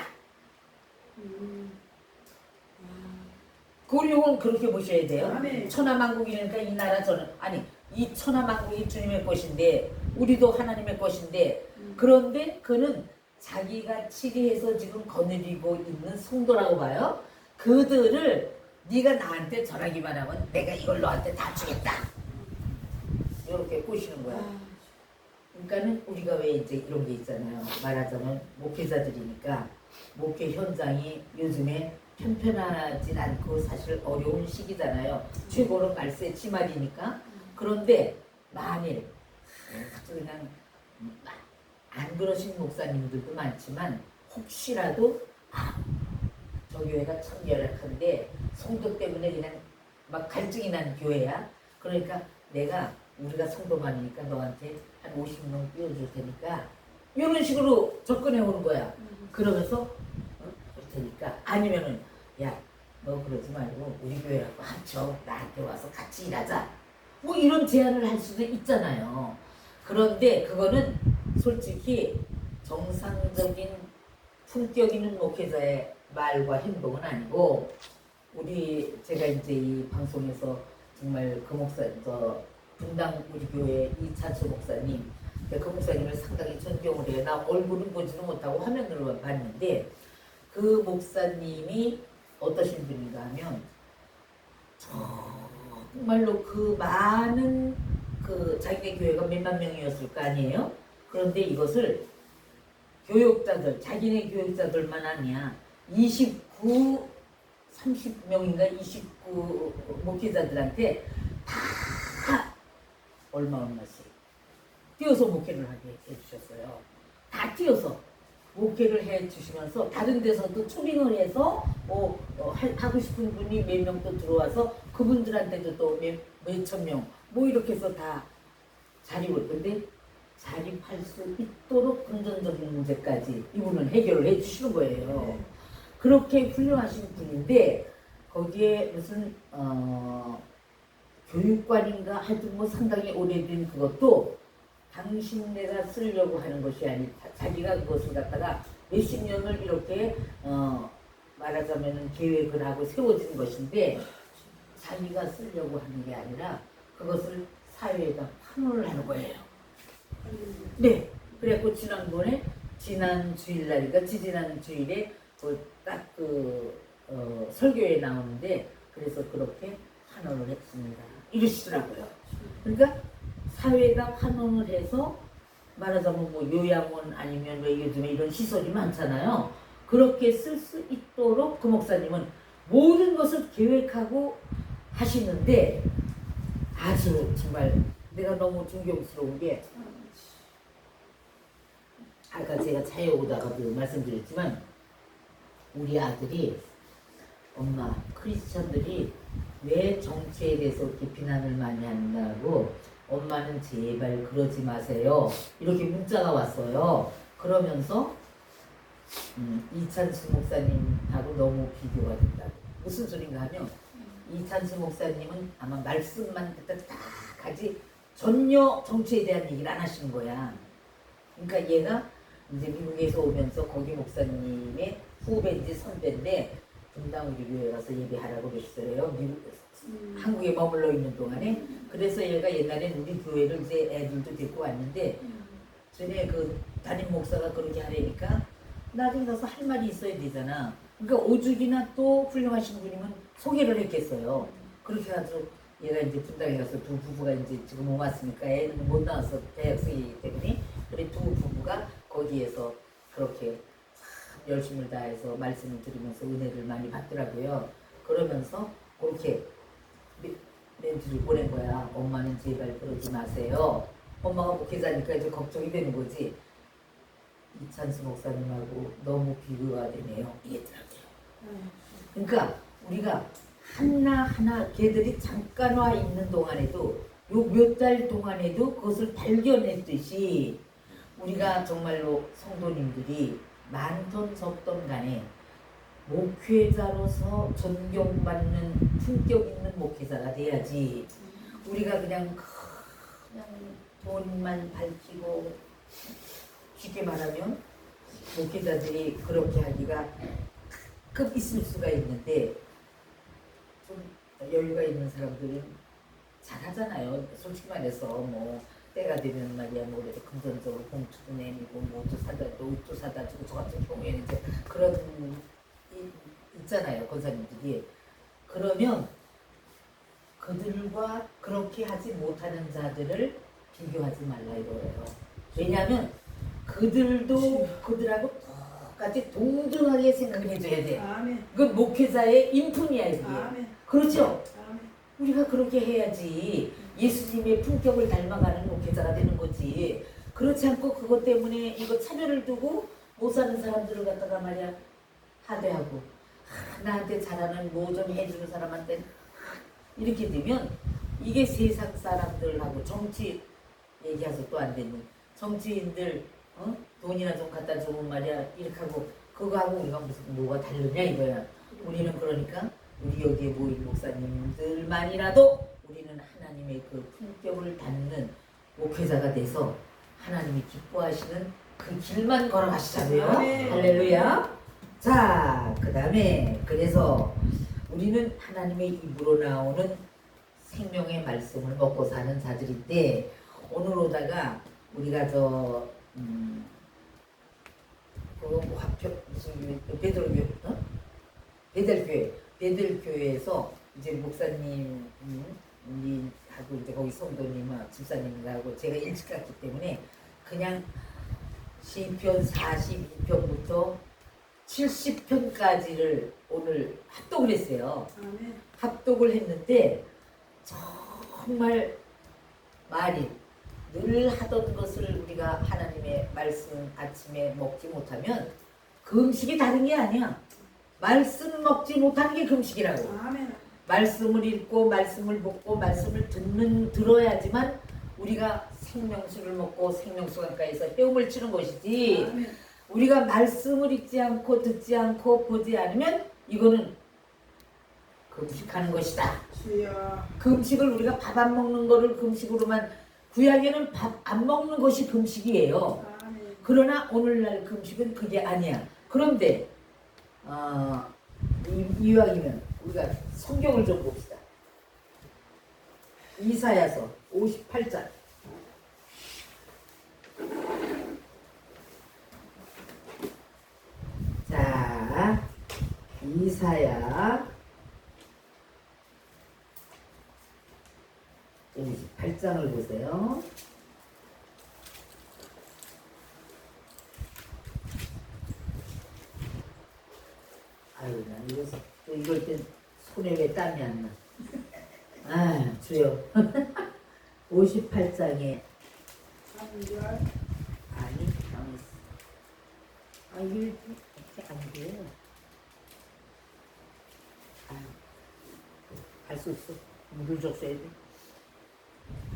그리고 그렇게 보셔야 돼요. 아멘. 천하만국이니까 이 나라 저는 이 천하만국이 주님의 것인데 우리도 하나님의 것인데 그런데 그는 자기가 치리해서 지금 거느리고 있는 성도라고 봐요. 그들을 네가 나한테 절하기만 하면 내가 이걸 너한테 다 주겠다. 이렇게 꼬시는 거야. 그러니까는 우리가 왜 이제 이런 게 있잖아요. 말하자면 목회자들이니까 목회 현장이 요즘에 편편하진 않고 사실 어려운 시기잖아요. 최고로 말세 치말이니까. 그런데 만일 그냥 안 그러신 목사님들도 많지만 혹시라도 저 교회가 참 열악한데 성도 때문에 그냥 막 갈증이 난 교회야. 그러니까 우리가 성도 많으니까 너한테 한 50명 띄워줄 테니까 이런 식으로 접근해 오는 거야. 그러면서 줄 테니까 아니면은 야 너 그러지 말고 우리 교회하고 합쳐 나한테 와서 같이 일하자. 뭐 이런 제안을 할 수도 있잖아요. 그런데 그거는 솔직히 정상적인 품격 있는 목회자의 말과 행동은 아니고 제가 이제 이 방송에서 정말 그 분당 우리 교회 이찬수 목사님 그 목사님을 상당히 존경을 해요. 나 얼굴은 보지도 못하고 화면으로 봤는데 그 목사님이 어떠신 분인가 하면 정말로 그 많은 자기네 교회가 몇만 명이었을 거 아니에요? 그런데 이것을 교육자들, 자기네 교육자들만 아니야. 30명인가 29 목회자들한테 다 얼마씩 뛰어서 목회를 하게 해주셨어요. 다 뛰어서 목회를 해주시면서 다른 데서도 초빙을 해서 하고 싶은 분이 몇 명 또 들어와서 그분들한테도 또 몇천 명 뭐 이렇게 해서 다 자립을 근데 자립할 수 있도록 금전적인 문제까지 이분은 해결을 해주시는 거예요. 그렇게 훌륭하신 분인데 거기에 무슨 교육관인가 하여튼 뭐 상당히 오래된 그것도 당신네가 쓰려고 하는 것이 아니 자기가 그것을 갖다가 몇십 년을 이렇게 말하자면 계획을 하고 세워진 것인데 자기가 쓰려고 하는 게 아니라 그것을 사회에다 환원을 하는 거예요. 네. 그래갖고 지난 주일날이니까 지지난 주일에 딱 설교에 나오는데 그래서 그렇게 환원을 했습니다. 이러시더라고요. 그러니까 사회에다 환원을 해서 말하자면 뭐 요양원 아니면 왜 요즘에 이런 시설이 많잖아요. 그렇게 쓸 수 있도록 그 목사님은 모든 것을 계획하고 하시는데 아주 정말 내가 너무 존경스러운 게 아까 제가 차에 오다가도 말씀드렸지만 우리 아들이 엄마 크리스천들이 왜 정치에 대해서 이렇게 비난을 많이 한다고 엄마는 제발 그러지 마세요 이렇게 문자가 왔어요. 그러면서 이찬수 목사님하고 너무 비교가 된다고. 무슨 소린가 하면 이찬수 목사님은 아마 말씀만 듣다 딱 하지 전혀 정치에 대한 얘기를 안 하시는 거야. 그러니까 얘가 이제 미국에서 오면서 거기 목사님의 후배인지 선배인데 분당 우리 교회 가서 예배하라고 그랬어요. 한국에 머물러 있는 동안에. 그래서 얘가 옛날엔 우리 교회를 이제 애들도 데리고 왔는데 전에 그 담임 목사가 그렇게 하려니까 나중에 가서 할 말이 있어야 되잖아. 그러니까 오죽이나 또 훌륭하신 분이면 소개를 했겠어요. 그렇게 해서 얘가 이제 분당에 가서 두 부부가 이제 지금 못 왔으니까 애는 못 나와서 대학생이기 때문에 그래 두 부부가 거기에서 그렇게 참 열심을 다해서 말씀을 드리면서 은혜를 많이 받더라고요. 그러면서 그렇게 멘트를 보낸 거야. 엄마는 제발 그러지 마세요. 엄마가 목회자니까 이제 걱정이 되는 거지. 이찬수 목사님하고 너무 비교가 되네요. 이랬더라고요. 그러니까 우리가 하나하나 걔들이 잠깐 와 있는 동안에도 요 몇 달 동안에도 그것을 발견했듯이 우리가 정말로 성도님들이 많던 적던 간에 목회자로서 존경받는 품격 있는 목회자가 돼야지. 우리가 그냥 돈만 밝히고 쉽게 말하면 목회자들이 그렇게 하기가 가끔 있을 수가 있는데 좀 여유가 있는 사람들은 잘하잖아요. 솔직히 말해서 뭐 때가 되면 말이야 뭐 그래도 금전적으로 봉투도 내밀고 뭐 옷도 사다 또 옷도 사다 주고 저 같은 경우에는 이제 그런 있잖아요 권사님들이. 그러면 그들과 그렇게 하지 못하는 자들을 비교하지 말라 이거예요. 왜냐하면 그들도 그들하고 똑같이 동등하게 생각을 해줘야 돼. 아멘. 그 목회자의 인품이야 이게. 아멘. 그렇죠? 아멘. 우리가 그렇게 해야지 예수님의 품격을 닮아가는 목회자가 되는 거지. 그렇지 않고 그것 때문에 이거 차별을 두고 못 사는 사람들을 갖다가 말이야 하대하고 나한테 잘하는 뭐 좀 해주는 사람한테 이렇게 되면 이게 세상 사람들하고 정치 얘기해서 또 안 되는 정치인들 돈이나 좀 갖다 주면 말이야 이렇게 하고 그거하고 우리가 무슨 뭐가 다르냐 이거야. 우리는 그러니까 우리 여기에 모인 목사님들만이라도 우리는 하나님의 그 품격을 닮는 목회자가 돼서 하나님이 기뻐하시는 그 길만 걸어가시자고요. 할렐루야. 자, 그 다음에 그래서 우리는 하나님의 입으로 나오는 생명의 말씀을 먹고 사는 자들인데 오늘 오다가 우리가 그거 뭐 무슨 베델교회에서 이제 목사님 하고 이제 거기 성도님하고 집사님하고 제가 일찍 갔기 때문에 그냥 시편 42편부터 70편까지를 오늘 합독을 했어요. 아멘. 합독을 했는데 정말 말이 늘 하던 것을 우리가 하나님의 말씀 아침에 먹지 못하면 그 음식이 다른 게 아니야. 말씀 먹지 못하는 게 금식이라고. 아멘. 말씀을 읽고 말씀을 먹고 말씀을 들어야지만 우리가 생명수를 먹고 생명수 가까이서 헤엄을 치는 것이지. 아멘. 우리가 말씀을 읽지 않고 듣지 않고 보지 않으면 이거는 금식하는 것이다. 주여. 금식을 우리가 밥 안 먹는 거를 금식으로만, 구약에는 밥 안 먹는 것이 금식이에요. 아멘. 그러나 오늘날 금식은 그게 아니야. 그런데 이왕이면 우리가 성경을 좀 봅시다. 이사야서 58장. 자, 이사야 58장을 보세요. 아유, 나 이걸 땐 손에 왜 땀이 안 나? 아, 주여. 58장에 3절. 아니, 망했어. 아, 이게 이렇게 안 돼. 아유, 할 수 없어. 물을 줬어야 돼.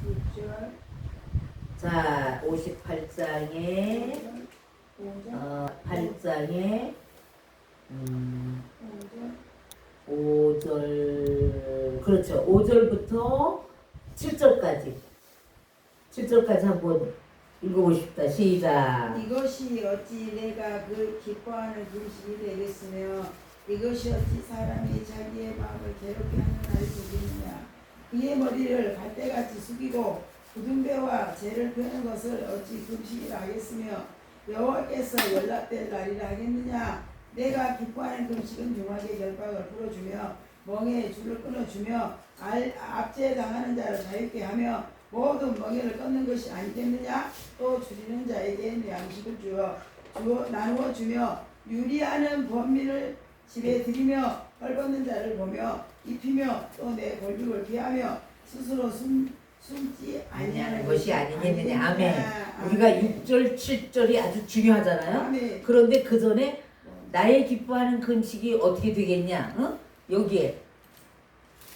6절. 자, 58장에 5절. 8장에 5절. 5절, 그렇죠. 5절부터 7절까지. 7절까지 한번 읽어보십시다. 시작. 이것이 어찌 내가 그 기뻐하는 금식이 되겠으며 이것이 어찌 사람이 자기의 마음을 괴롭게 하는 날이 되겠느냐. 그의 머리를 갈대같이 숙이고 굳은 배와 죄를 펴는 것을 어찌 금식이라 하겠으며 여호와께서 연락될 날이라 하겠느냐. 내가 기뻐하는 금식은 종아리의 결박을 풀어주며 멍에의 줄을 끊어주며 압제에 당하는 자를 자유케 하며 모든 멍에를 끊는 것이 아니겠느냐. 또 줄이는 자에게 양식을 나누어 주며 유리하는 범민을 집에 들이며 헐벗는 자를 보며 입히며 또 내 골육을 피하며 스스로 숨지 아니하는 것이 아니겠느냐. 아멘. 우리가 6절, 7절이 아주 중요하잖아요. 아멘. 그런데 그 전에 나의 기뻐하는 금식이 어떻게 되겠냐? 어? 여기에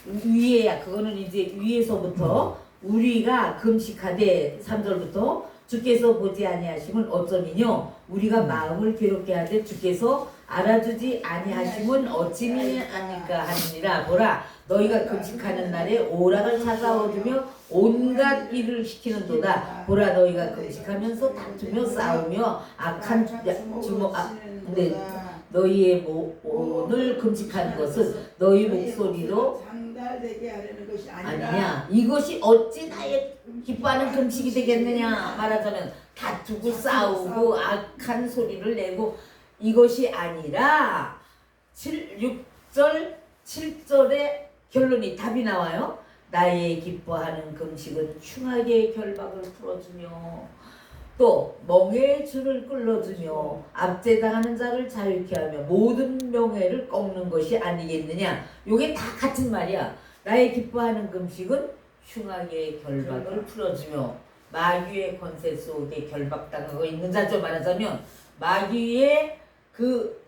위에야. 그거는 이제 위에서부터 우리가 금식하되 3절부터 주께서 보지 아니하심은 어쩌미뇨. 우리가 마음을 괴롭게 하되 주께서 알아주지 아니하심은 어찌미 아니까 하느니라. 보라, 너희가 금식하는 날에 오락을 찾아오며 온갖 일을 시키는도다. 보라, 너희가 금식하면서 다투며 싸우며 악한 너희의 오늘 금식하는 것은 너희 목소리로 장달되게 하려는 것이 아니냐. 이것이 어찌 나의 기뻐하는 금식이 되겠느냐. 말하자면 다투고 싸우고 악한 소리를 내고 이것이 아니라 6절 7절의 결론이 답이 나와요. 나의 기뻐하는 금식은 흉악의 결박을 풀어주며 또 멍에의 줄을 끌어주며 압제당하는 자를 자유케 하며 모든 명예를 꺾는 것이 아니겠느냐. 요게 다 같은 말이야. 나의 기뻐하는 금식은 흉악의 결박을 풀어주며 마귀의 권세 속에 결박당하고 있는 자죠. 말하자면 마귀의 그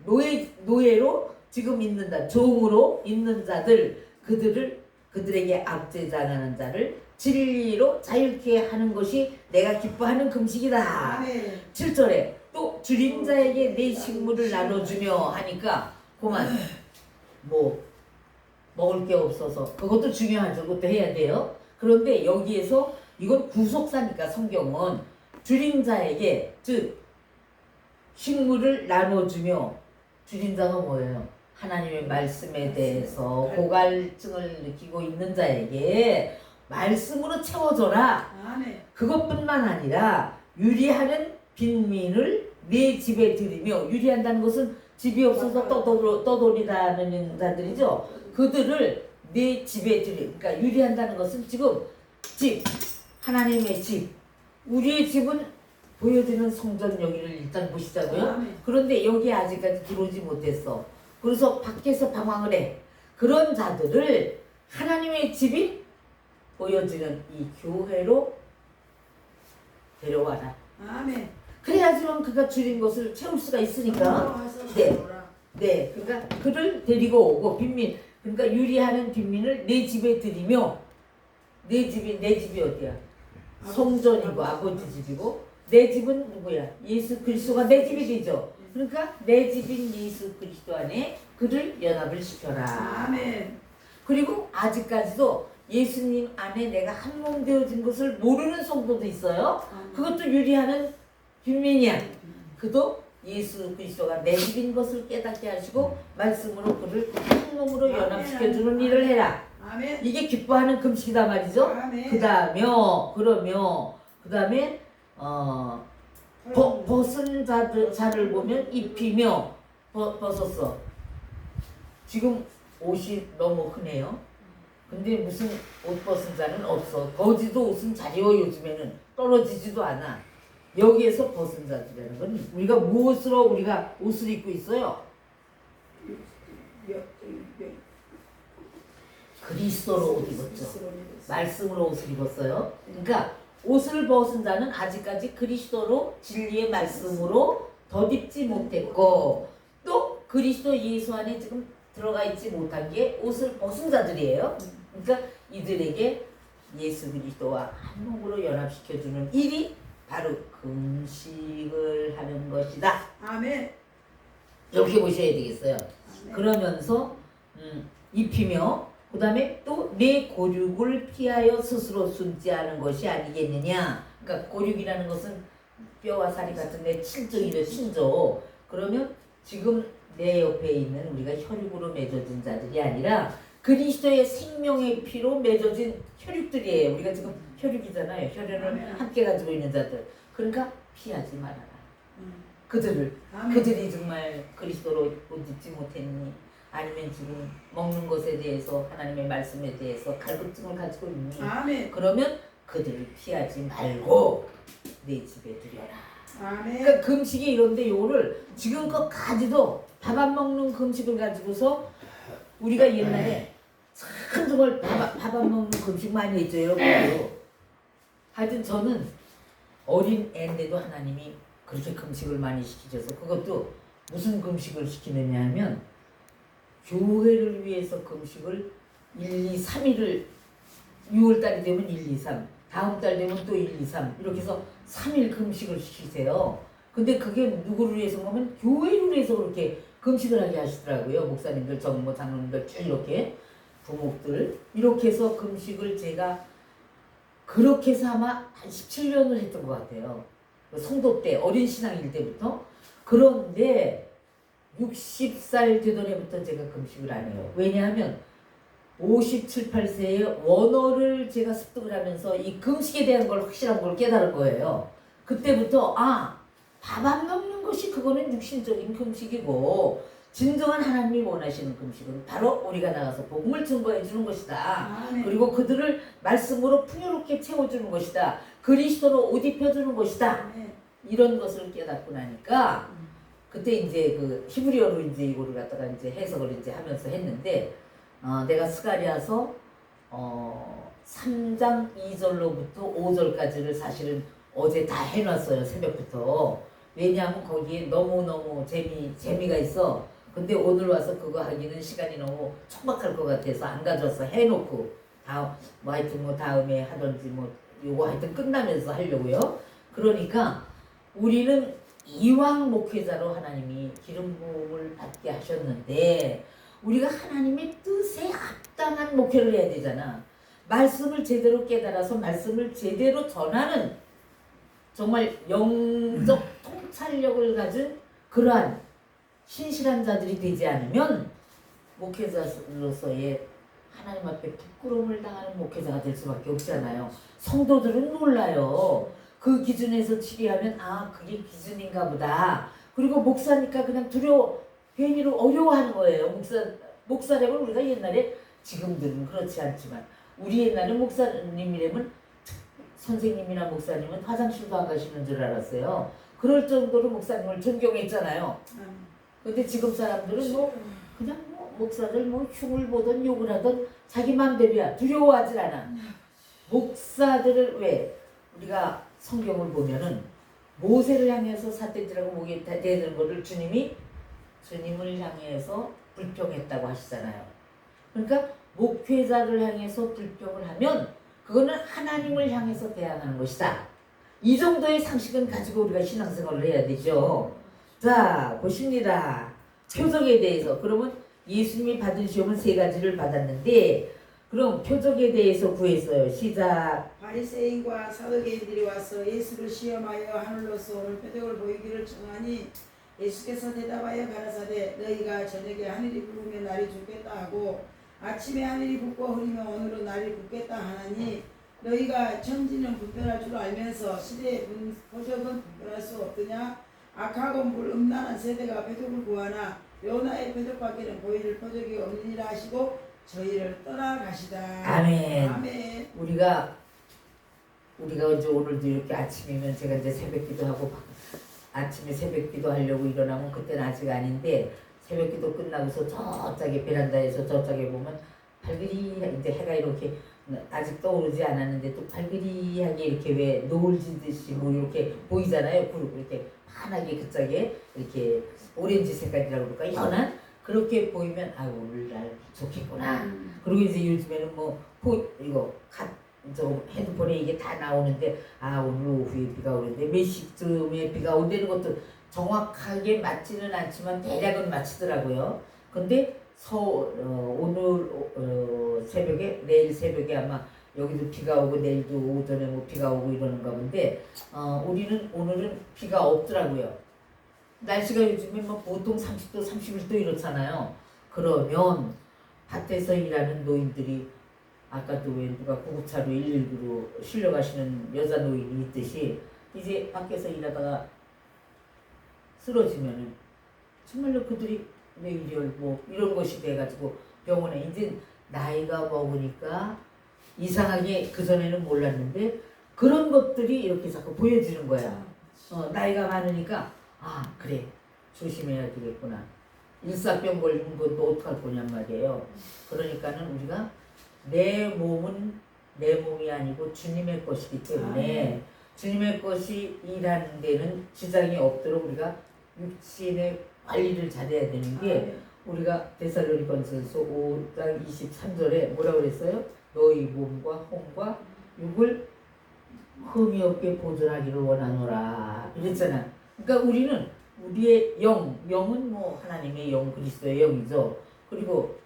노예로 지금 있는 자, 종으로 있는 자들, 그들에게 압제당하는 자를 진리로 자유케 하는 것이 내가 기뻐하는 금식이다. 아멘. 7절에 또 줄인 자에게 내 식물을 나눠주며 하니까 그만 뭐 먹을 게 없어서 그것도 중요하죠. 그것도 해야 돼요. 그런데 여기에서 이건 구속사니까 성경은 줄인 자에게 즉 식물을 나눠주며, 줄인 자가 뭐예요? 하나님의 말씀에 대해서 고갈증을 느끼고 있는 자에게 말씀으로 채워줘라. 아멘. 그것뿐만 아니라 유리하는 빈민을 내 집에 들이며, 유리한다는 것은 집이 없어서 떠돌이다는 자들이죠. 그들을 내 집에 들이, 그러니까 유리한다는 것은 지금 집, 하나님의 집, 우리의 집은 보여지는 성전 여기를 일단 보시자고요. 아멘. 그런데 여기 아직까지 들어오지 못했어. 그래서 밖에서 방황을 해. 그런 자들을 하나님의 집이 보여지는 이 교회로 데려와라. 아멘. 그래야지만 그가 줄인 것을 채울 수가 있으니까. 네. 네. 네, 그러니까 그를 데리고 오고 빈민, 그러니까 유리하는 빈민을 내 집에 들이며 내 집이 어디야? 성전이고 아버지 집이고 내 집은 누구야? 예수 그리스도가 내 집이 되죠. 그러니까 내 집인 예수 그리스도 안에 그를 연합을 시켜라. 아멘. 그리고 아직까지도 예수님 안에 내가 한 몸 되어진 것을 모르는 성도도 있어요. 그것도 유리하는 빈민이야. 그도 예수 그리스도가 내 집인 것을 깨닫게 하시고 말씀으로 그를 한 몸으로 연합시켜주는 일을 해라. 아멘. 이게 기뻐하는 금식이다 말이죠. 아멘. 그 다음에 벗은 자를 보면 입히며 벗었어. 지금 옷이 너무 흔해요. 근데 무슨 옷 벗은 자는 없어. 거지도 옷은 잘 입어. 요즘에는 떨어지지도 않아. 여기에서 벗은 자들이라는 건 우리가 무엇으로 우리가 옷을 입고 있어요? 그리스도로 옷 입었죠. 말씀으로 옷을 입었어요. 그러니까 옷을 벗은 자는 아직까지 그리스도로 진리의 말씀으로 덧입지 못했고 또 그리스도 예수 안에 지금 들어가 있지 못한 게 옷을 벗은 자들이에요. 그러니까 이들에게 예수 그리스도와 한 몸으로 연합시켜주는 일이 바로 금식을 하는 것이다. 아멘. 이렇게 보셔야 되겠어요. 아멘. 그러면서 입히며 그 다음에 또 내 고륙을 피하여 스스로 숨지 않은 것이 아니겠느냐. 그러니까 고륙이라는 것은 뼈와 살이 같은데 친족이죠. 친족. 그러면 지금 내 옆에 있는 우리가 혈육으로 맺어진 자들이 아니라 그리스도의 생명의 피로 맺어진 혈육들이에요. 우리가 지금 혈육이잖아요. 혈연을 함께 가지고 있는 자들. 그러니까 피하지 말아라. 그들이 정말 그리스도로 옷 입지 못했니? 아니면 지금 먹는 것에 대해서 하나님의 말씀에 대해서 갈급증을 가지고 있니? 아멘. 그러면 그들을 피하지 말고 내 집에 들여라. 아멘. 그러니까 금식이 이런데 요거를 지금껏 가지도 밥 안 먹는 금식을 가지고서 우리가 옛날에 참 정말 밥 안 먹는 금식 많이 했죠, 여러분도. 하여튼 저는 어린 애인데도 하나님이 그렇게 금식을 많이 시키셔서 그것도 무슨 금식을 시키느냐 하면 교회를 위해서 금식을 1, 2, 3일을 6월달이 되면 1, 2, 3 다음 달 되면 또 1, 2, 3 이렇게 해서 3일 금식을 시키세요. 근데 그게 누구를 위해서 하면 교회를 위해서 그렇게 금식을 하게 하시더라고요. 목사님들, 정모, 장로님들 쭉 이렇게 부목들 이렇게 해서 금식을 제가 그렇게 해서 아마 한 17년을 했던 것 같아요. 성도 때 어린 신앙일 때부터. 그런데 60살 되던 해부터 제가 금식을 안 해요. 왜냐하면 57, 8세에 원어를 제가 습득을 하면서 이 금식에 대한 걸 확실한 걸 깨달은 거예요. 그때부터 밥 안 먹는 것이 그거는 육신적인 금식이고 진정한 하나님이 원하시는 금식은 바로 우리가 나가서 복음을 증거해 주는 것이다. 아멘. 그리고 그들을 말씀으로 풍요롭게 채워주는 것이다. 그리스도로 옷 입혀주는 것이다. 아멘. 이런 것을 깨닫고 나니까 그때 이제 그 히브리어로 이제 이거를 갖다가 이제 해석을 이제 하면서 했는데 내가 스가랴서 3장 2절로부터 5절까지를 사실은 어제 다 해놨어요. 새벽부터. 왜냐하면 거기에 너무너무 재미가 있어. 근데 오늘 와서 그거 하기는 시간이 너무 촉박할 것 같아서 안 가져와서 해놓고 하여튼 다음에 하든지 요거 하여튼 끝나면서 하려고요. 그러니까 우리는 이왕 목회자로 하나님이 기름 부음을 받게 하셨는데 우리가 하나님의 뜻에 합당한 목회를 해야 되잖아. 말씀을 제대로 깨달아서 말씀을 제대로 전하는 정말 영적 통찰력을 가진 그러한 신실한 자들이 되지 않으면 목회자로서의 하나님 앞에 부끄러움을 당하는 목회자가 될 수밖에 없잖아요. 성도들은 몰라요. 그 기준에서 치리하면 그게 기준인가 보다. 그리고 목사니까 그냥 괜히로 어려워하는 거예요. 목사라면 우리가 옛날에 지금들은 그렇지 않지만 우리 옛날에 목사님이라면 선생님이나 목사님은 화장실도 안 가시는 줄 알았어요. 그럴 정도로 목사님을 존경했잖아요. 근데 지금 사람들은 뭐 그냥 뭐 목사들 뭐 흉을 보든 욕을 하든 자기 맘대로야. 두려워하질 않아. 목사들을 왜 우리가 성경을 보면은 모세를 향해서 삿대질하고 목에 대는 것을 주님이 주님을 향해서 불평했다고 하시잖아요. 그러니까 목회자를 향해서 불평을 하면 그거는 하나님을 향해서 대항하는 것이다. 이 정도의 상식은 가지고 우리가 신앙생활을 해야 되죠. 자, 보십니다. 표적에 대해서. 그러면 예수님이 받은 시험은 3가지를 받았는데 그럼 표적에 대해서 구했어요. 시작. 바리새인과 사두개인들이 와서 예수를 시험하여 하늘로서 오는 표적을 보이기를 청하니 예수께서 대답하여 가라사대 너희가 저녁에 하늘이 부으면 날이 죽겠다 하고 아침에 하늘이 붓고 흐리면 오늘은 날이 붓겠다 하나니 너희가 천지는 분별할 줄 알면서 시대의 표적은 분별할 수 없느냐. 악하고 음란한 세대가 표적을 구하나 요나의 표적밖에는 보이는 표적이 없느니라 하시고 저희를 떠나가시다. 아멘. 아멘. 우리가 이제 오늘도 이렇게 아침이면 제가 이제 새벽기도 하고 아침에 새벽기도 하려고 일어나면 그때는 아직 아닌데 새벽기도 끝나고서 저쪽에 베란다에서 저쪽에 보면 발그리하게 이제 해가 이렇게 아직 떠오르지 않았는데 또 발그리하게 이렇게 왜 노을 지듯이 뭐 이렇게 보이잖아요. 이렇게 환하게 그쪽에 이렇게 오렌지 색깔이라고 그럴까 연한 그렇게 보이면 아 오늘 날 좋겠구나. 그리고 이제 요즘에는 뭐 이거 저 핸드폰에 이게 다 나오는데 아 오늘 오후에 비가 오는데 몇 시쯤에 비가 온다는 것도 정확하게 맞지는 않지만 대략은 맞히더라고요. 근데 오늘 새벽에 내일 새벽에 아마 여기도 비가 오고 내일도 오전에 뭐 비가 오고 이러는가 본데 우리는 오늘은 비가 없더라고요. 날씨가 요즘에 뭐 보통 30도 31도 이렇잖아요. 그러면 밭에서 일하는 노인들이 아까도 왜 누가 구급차로 119로 실려가시는 여자 노인이 있듯이 이제 밖에서 일하다가 쓰러지면은 정말로 그들이 뇌일혈 뭐 이런 것이 돼가지고 병원에 이제 나이가 먹으니까 이상하게 그전에는 몰랐는데 그런 것들이 이렇게 자꾸 보여지는 거야. 나이가 많으니까 아 그래 조심해야 되겠구나. 일사병 걸리는 것도 어떡할 거냔 말이에요. 그러니까는 우리가 내 몸은 내 몸이 아니고 주님의 것이기 때문에 주님의 것이 일하는 데는 지장이 없도록 우리가 육신의 관리를 잘해야 되는 게 우리가 데살로니가전서 5장 23절에 뭐라 그랬어요? 너희 몸과 혼과 육을 흠이 없게 보존하기를 원하노라 그랬잖아. 그러니까 우리는 우리의 영은 뭐 하나님의 영 그리스도의 영이죠. 그리고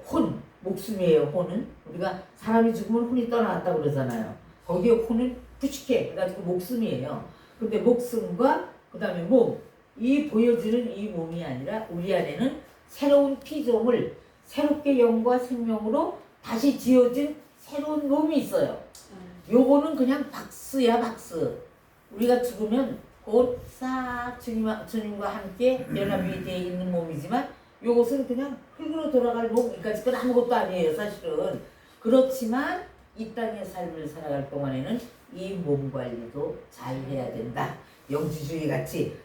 혼 목숨이에요. 혼은 우리가 사람이 죽으면 혼이 떠나갔다 그러잖아요. 거기에 혼은 부식해 그래가지고 목숨이에요. 근데 목숨과 그 다음에 몸 이 보여지는 이 몸이 아니라 우리 안에는 새로운 피조물 새롭게 영과 생명으로 다시 지어진 새로운 몸이 있어요. 요거는 그냥 박스야 박스. 우리가 죽으면 곧 싹 주님과 함께 연합이 되어 있는 몸이지만 요것은 그냥 흙으로 돌아갈 몸. 그러니까 그건 아무것도 아니에요 사실은. 그렇지만 이 땅의 삶을 살아갈 동안에는 이 몸 관리도 잘 해야 된다. 영주주의 같이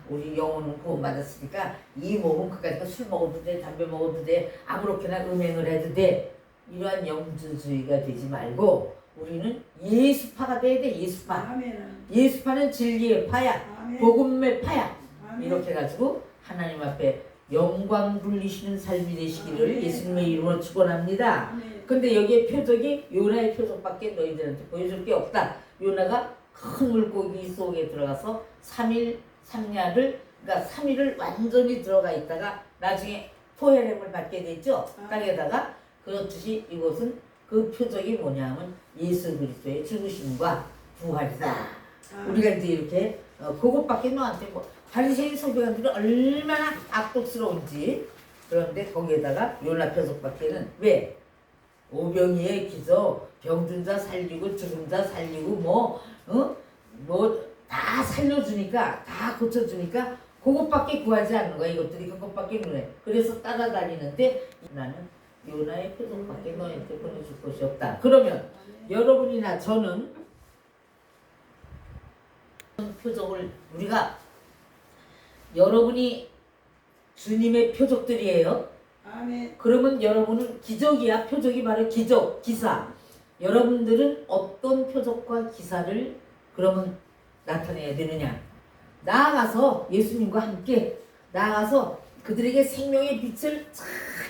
우리 영혼은 구원받았으니까 이 몸은 그까짓 술 먹어도 돼 담배 먹어도 돼 아무렇게나 음행을 해도 돼 이러한 영주주의가 되지 말고 우리는 예수파가 돼야 돼. 예수파. 아멘. 예수파는 진리의 파야. 아멘. 복음의 파야. 아멘. 이렇게 해가지고 하나님 앞에 영광 돌리시는 삶이 되시기를 아멘. 예수님의 이름으로 축원합니다. 근데 여기에 표적이 요나의 표적밖에 너희들한테 보여줄 게 없다. 요나가 큰 물고기 속에 들어가서 3일 3야를 그러니까 3일을 완전히 들어가 있다가 나중에 포혜렘을 받게 되죠. 땅에다가 그렇듯이 이것은 그 표적이 뭐냐면 예수 그리스도의 죽으심과 부활이다. 우리가 이제 이렇게 그것밖에 너한테 뭐 바리새인 서기관들이 얼마나 악독스러운지 그런데 거기에다가 요나 표적밖에는 왜 오병이의 기적 병든 자 살리고 죽은 자 살리고 뭐 다 살려주니까 다 고쳐주니까 그것밖에 구하지 않는 거야. 이것들이 그것밖에 눈에 그래서 따라다니는데 나는 요나의 표적밖에 너희한테 보내줄 것이 없다. 그러면 여러분이나 저는 표적을 우리가 여러분이 주님의 표적들이에요. 아멘. 그러면 여러분은 기적이야. 표적이 바로 기적, 기사. 여러분들은 어떤 표적과 기사를 그러면 나타내야 되느냐? 나아가서 예수님과 함께 나아가서 그들에게 생명의 빛을 쫙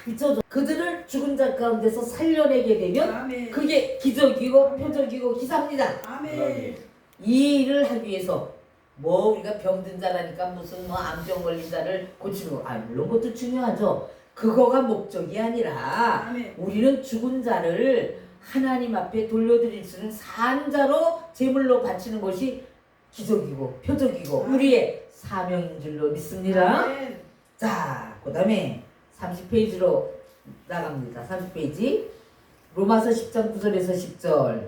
비춰줘. 그들을 죽은 자 가운데서 살려내게 되면 아멘. 그게 기적이고 표적이고 기사입니다. 아멘. 이 일을 하기 위해서 뭐 우리가 병든 자라니까 무슨 뭐 암병 걸린 자를 고치는 거 물론 그것도 중요하죠. 그거가 목적이 아니라 아멘. 우리는 죽은 자를 하나님 앞에 돌려드릴 수 있는 산자로 제물로 바치는 것이 기적이고 표적이고 우리의 사명인 줄로 믿습니다. 아멘. 자, 그 다음에 30페이지로 나갑니다. 30페이지 로마서 10장 9절에서 10절.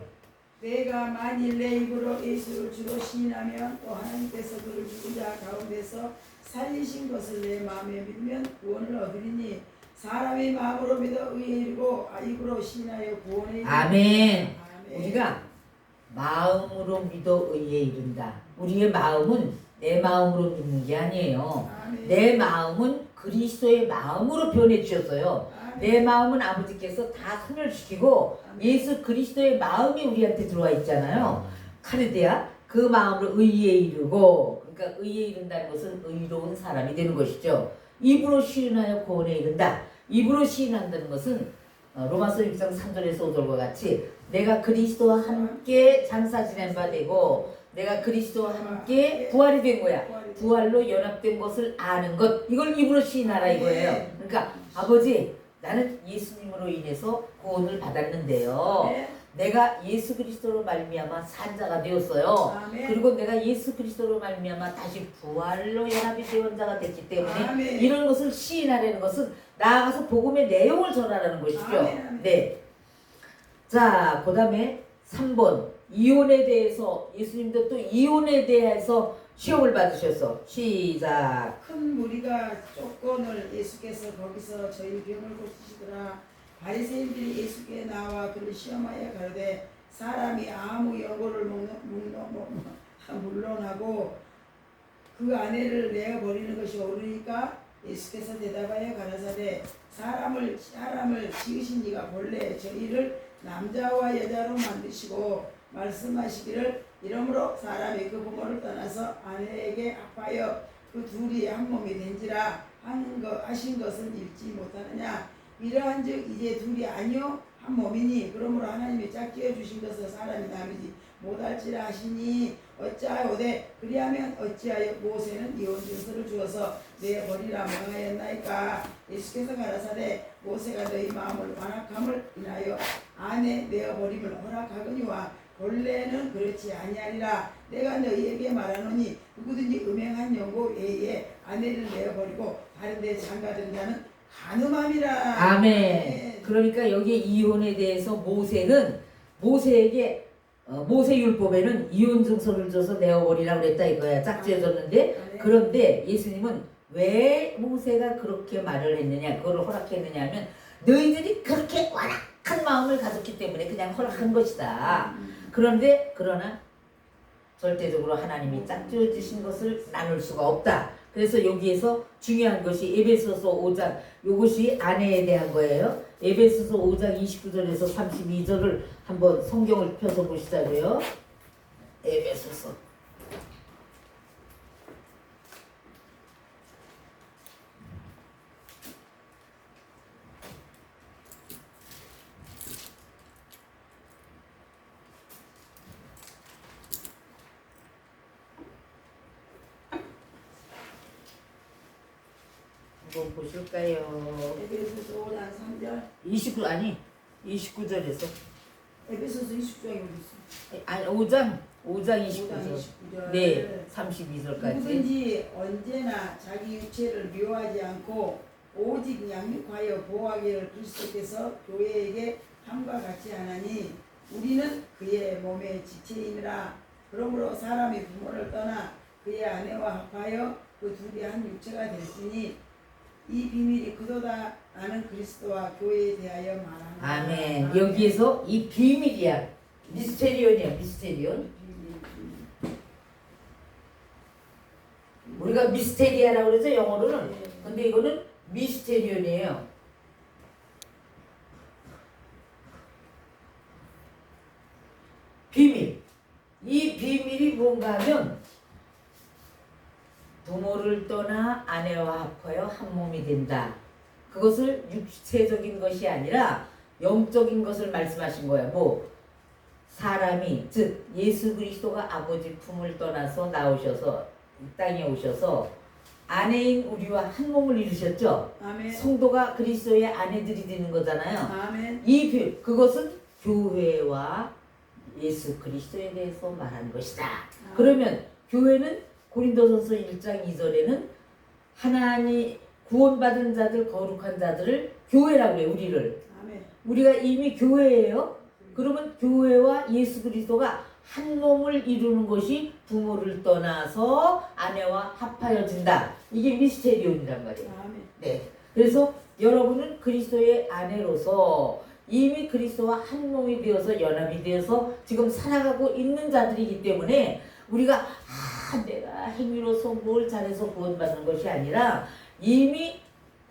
내가 만일 내 입으로 예수를 주로 시인하면 또 하나님께서 그를 죽은 자 가운데서 살리신 것을 내 마음에 믿으면 구원을 얻으리니 사람의 마음으로 믿어 의에 이르고 입으로 시인하여 구원에 이르리니. 아멘. 아멘. 우리가 마음으로 믿어 의에 이른다. 우리의 마음은 내 마음으로 믿는 게 아니에요. 아멘. 내 마음은 그리스도의 마음으로 변해 주셨어요. 아멘. 내 마음은 아버지께서 다 선혈시키고 예수 그리스도의 마음이 우리한테 들어와 있잖아요. 카르데야 그 마음으로 의에 이르고, 그러니까 의에 이른다는 것은 의로운 사람이 되는 것이죠. 입으로 시인하여 구원에 이른다. 입으로 시인한다는 것은 로마서 6장 3절에서 5절과 같이 내가 그리스도와 함께 장사 지낸 바 되고 내가 그리스도와 함께 부활이 된 거야. 부활로 연합된 것을 아는 것, 이걸 입으로 시인하라 이거예요. 그러니까 아버지, 나는 예수님으로 인해서 구원을 받았는데요. 내가 예수 그리스도로 말미암아 산자가 되었어요. 그리고 내가 예수 그리스도로 말미암아 다시 부활로 연합이 되온 자가 됐기 때문에 이런 것을 시인하려는 것은 나아가서 복음의 내용을 전하라는 것이죠. 네. 자, 그 다음에 3번 이혼에 대해서 예수님도 또 이혼에 대해서 시험을 받으셨어. 시작. 큰 무리가 쫓건을 예수께서 거기서 저희 병을 고치시더라. 바리새인들이 예수께 나와 그를 시험하여 가로되 사람이 아무 여고를 물론하고 그 아내를 내어 버리는 것이 옳으니까 예수께서 대답하여 가라사대 사람을 지으신 이가 본래 저희를 남자와 여자로 만드시고 말씀하시기를 이러므로 사람이 그 부모를 떠나서 아내에게 합하여 그 둘이 한 몸이 된지라 하신 것은 읽지 못하느냐. 이러한즉 이제 둘이 아니요 한 몸이니 그러므로 하나님이 짝지어 주신 것을 사람이 나누지 못할지라 하시니 어찌하여오되 그리하면 어찌하여 모세는 이혼 증서를 주어서 내버리라 명하였나이까. 예수께서 가라사대 모세가 너희 마음을 완악함을 인하여 아내 내어버림을 허락하거니와 본래는 그렇지 아니하니라. 내가 너희에게 말하노니 누구든지 음행한 연고 외에 아내를 내어버리고 다른 데 장가든 자는 간음함이라. 아멘. 그러니까 여기 이혼에 대해서 모세는 모세에게 모세율법에는 이혼 증서를 줘서 내어버리라고 그랬다 이거야. 짝지어졌는데 그런데 예수님은 왜 모세가 그렇게 말을 했느냐, 그걸 허락했느냐 하면 너희들이 그렇게 완악한 마음을 가졌기 때문에 그냥 허락한 것이다. 그러나 절대적으로 하나님이 짝지어 주신 것을 나눌 수가 없다. 그래서 여기에서 중요한 것이 에베소서 5장, 이것이 아내에 대한 거예요. 에베소서 5장 29절에서 32절을 한번 성경을 펴서 보시자고요. 에베소서. 한번 보실까요? 에베소서 5장 3절. 29절에서. 에베소서 20장에 어디 있어? 아니 5장 29절. 29절. 네, 32절까지. 누구든지 언제나 자기 육체를 미워하지 않고 오직 양육하여 보호하기를 그리스도께서 교회에게 함과 같이 하나니 우리는 그의 몸의 지체이니라. 그러므로 사람이 부모를 떠나 그의 아내와 합하여 그 둘이 한 육체가 됐으니 이 비밀이 그도다. 나는 그리스도와 교회에 대하여 말하노라. 아멘. 여기에서 이 비밀이야. 미스테리온이야. 미스테리온. 우리가 미스테리아라고 그러죠, 영어로는. 근데 이거는 미스테리온이에요. 비밀. 이 비밀이 뭔가 하면 부모를 떠나 아내와 합하여 한 몸이 된다. 그것을 육체적인 것이 아니라 영적인 것을 말씀하신 거야. 뭐 사람이, 즉 예수 그리스도가 아버지 품을 떠나서 나오셔서 이 땅에 오셔서 아내인 우리와 한 몸을 이루셨죠. 아멘. 성도가 그리스도의 아내들이 되는 거잖아요. 아멘. 그것은 교회와 예수 그리스도에 대해서 말하는 것이다. 그러면 교회는 고린도전서 1장 2절에는 하나님 구원받은 자들, 거룩한 자들을 교회라고 해요. 우리를. 아멘. 우리가 이미 교회예요. 그러면 교회와 예수 그리스도가 한 몸을 이루는 것이 부모를 떠나서 아내와 합하여진다. 이게 미스테리온이란 말이에요. 아멘. 네. 그래서 여러분은 그리스도의 아내로서 이미 그리스도와 한 몸이 되어서 연합이 되어서 지금 살아가고 있는 자들이기 때문에 우리가 내가 행위로서 뭘 잘해서 구원받는 것이 아니라 이미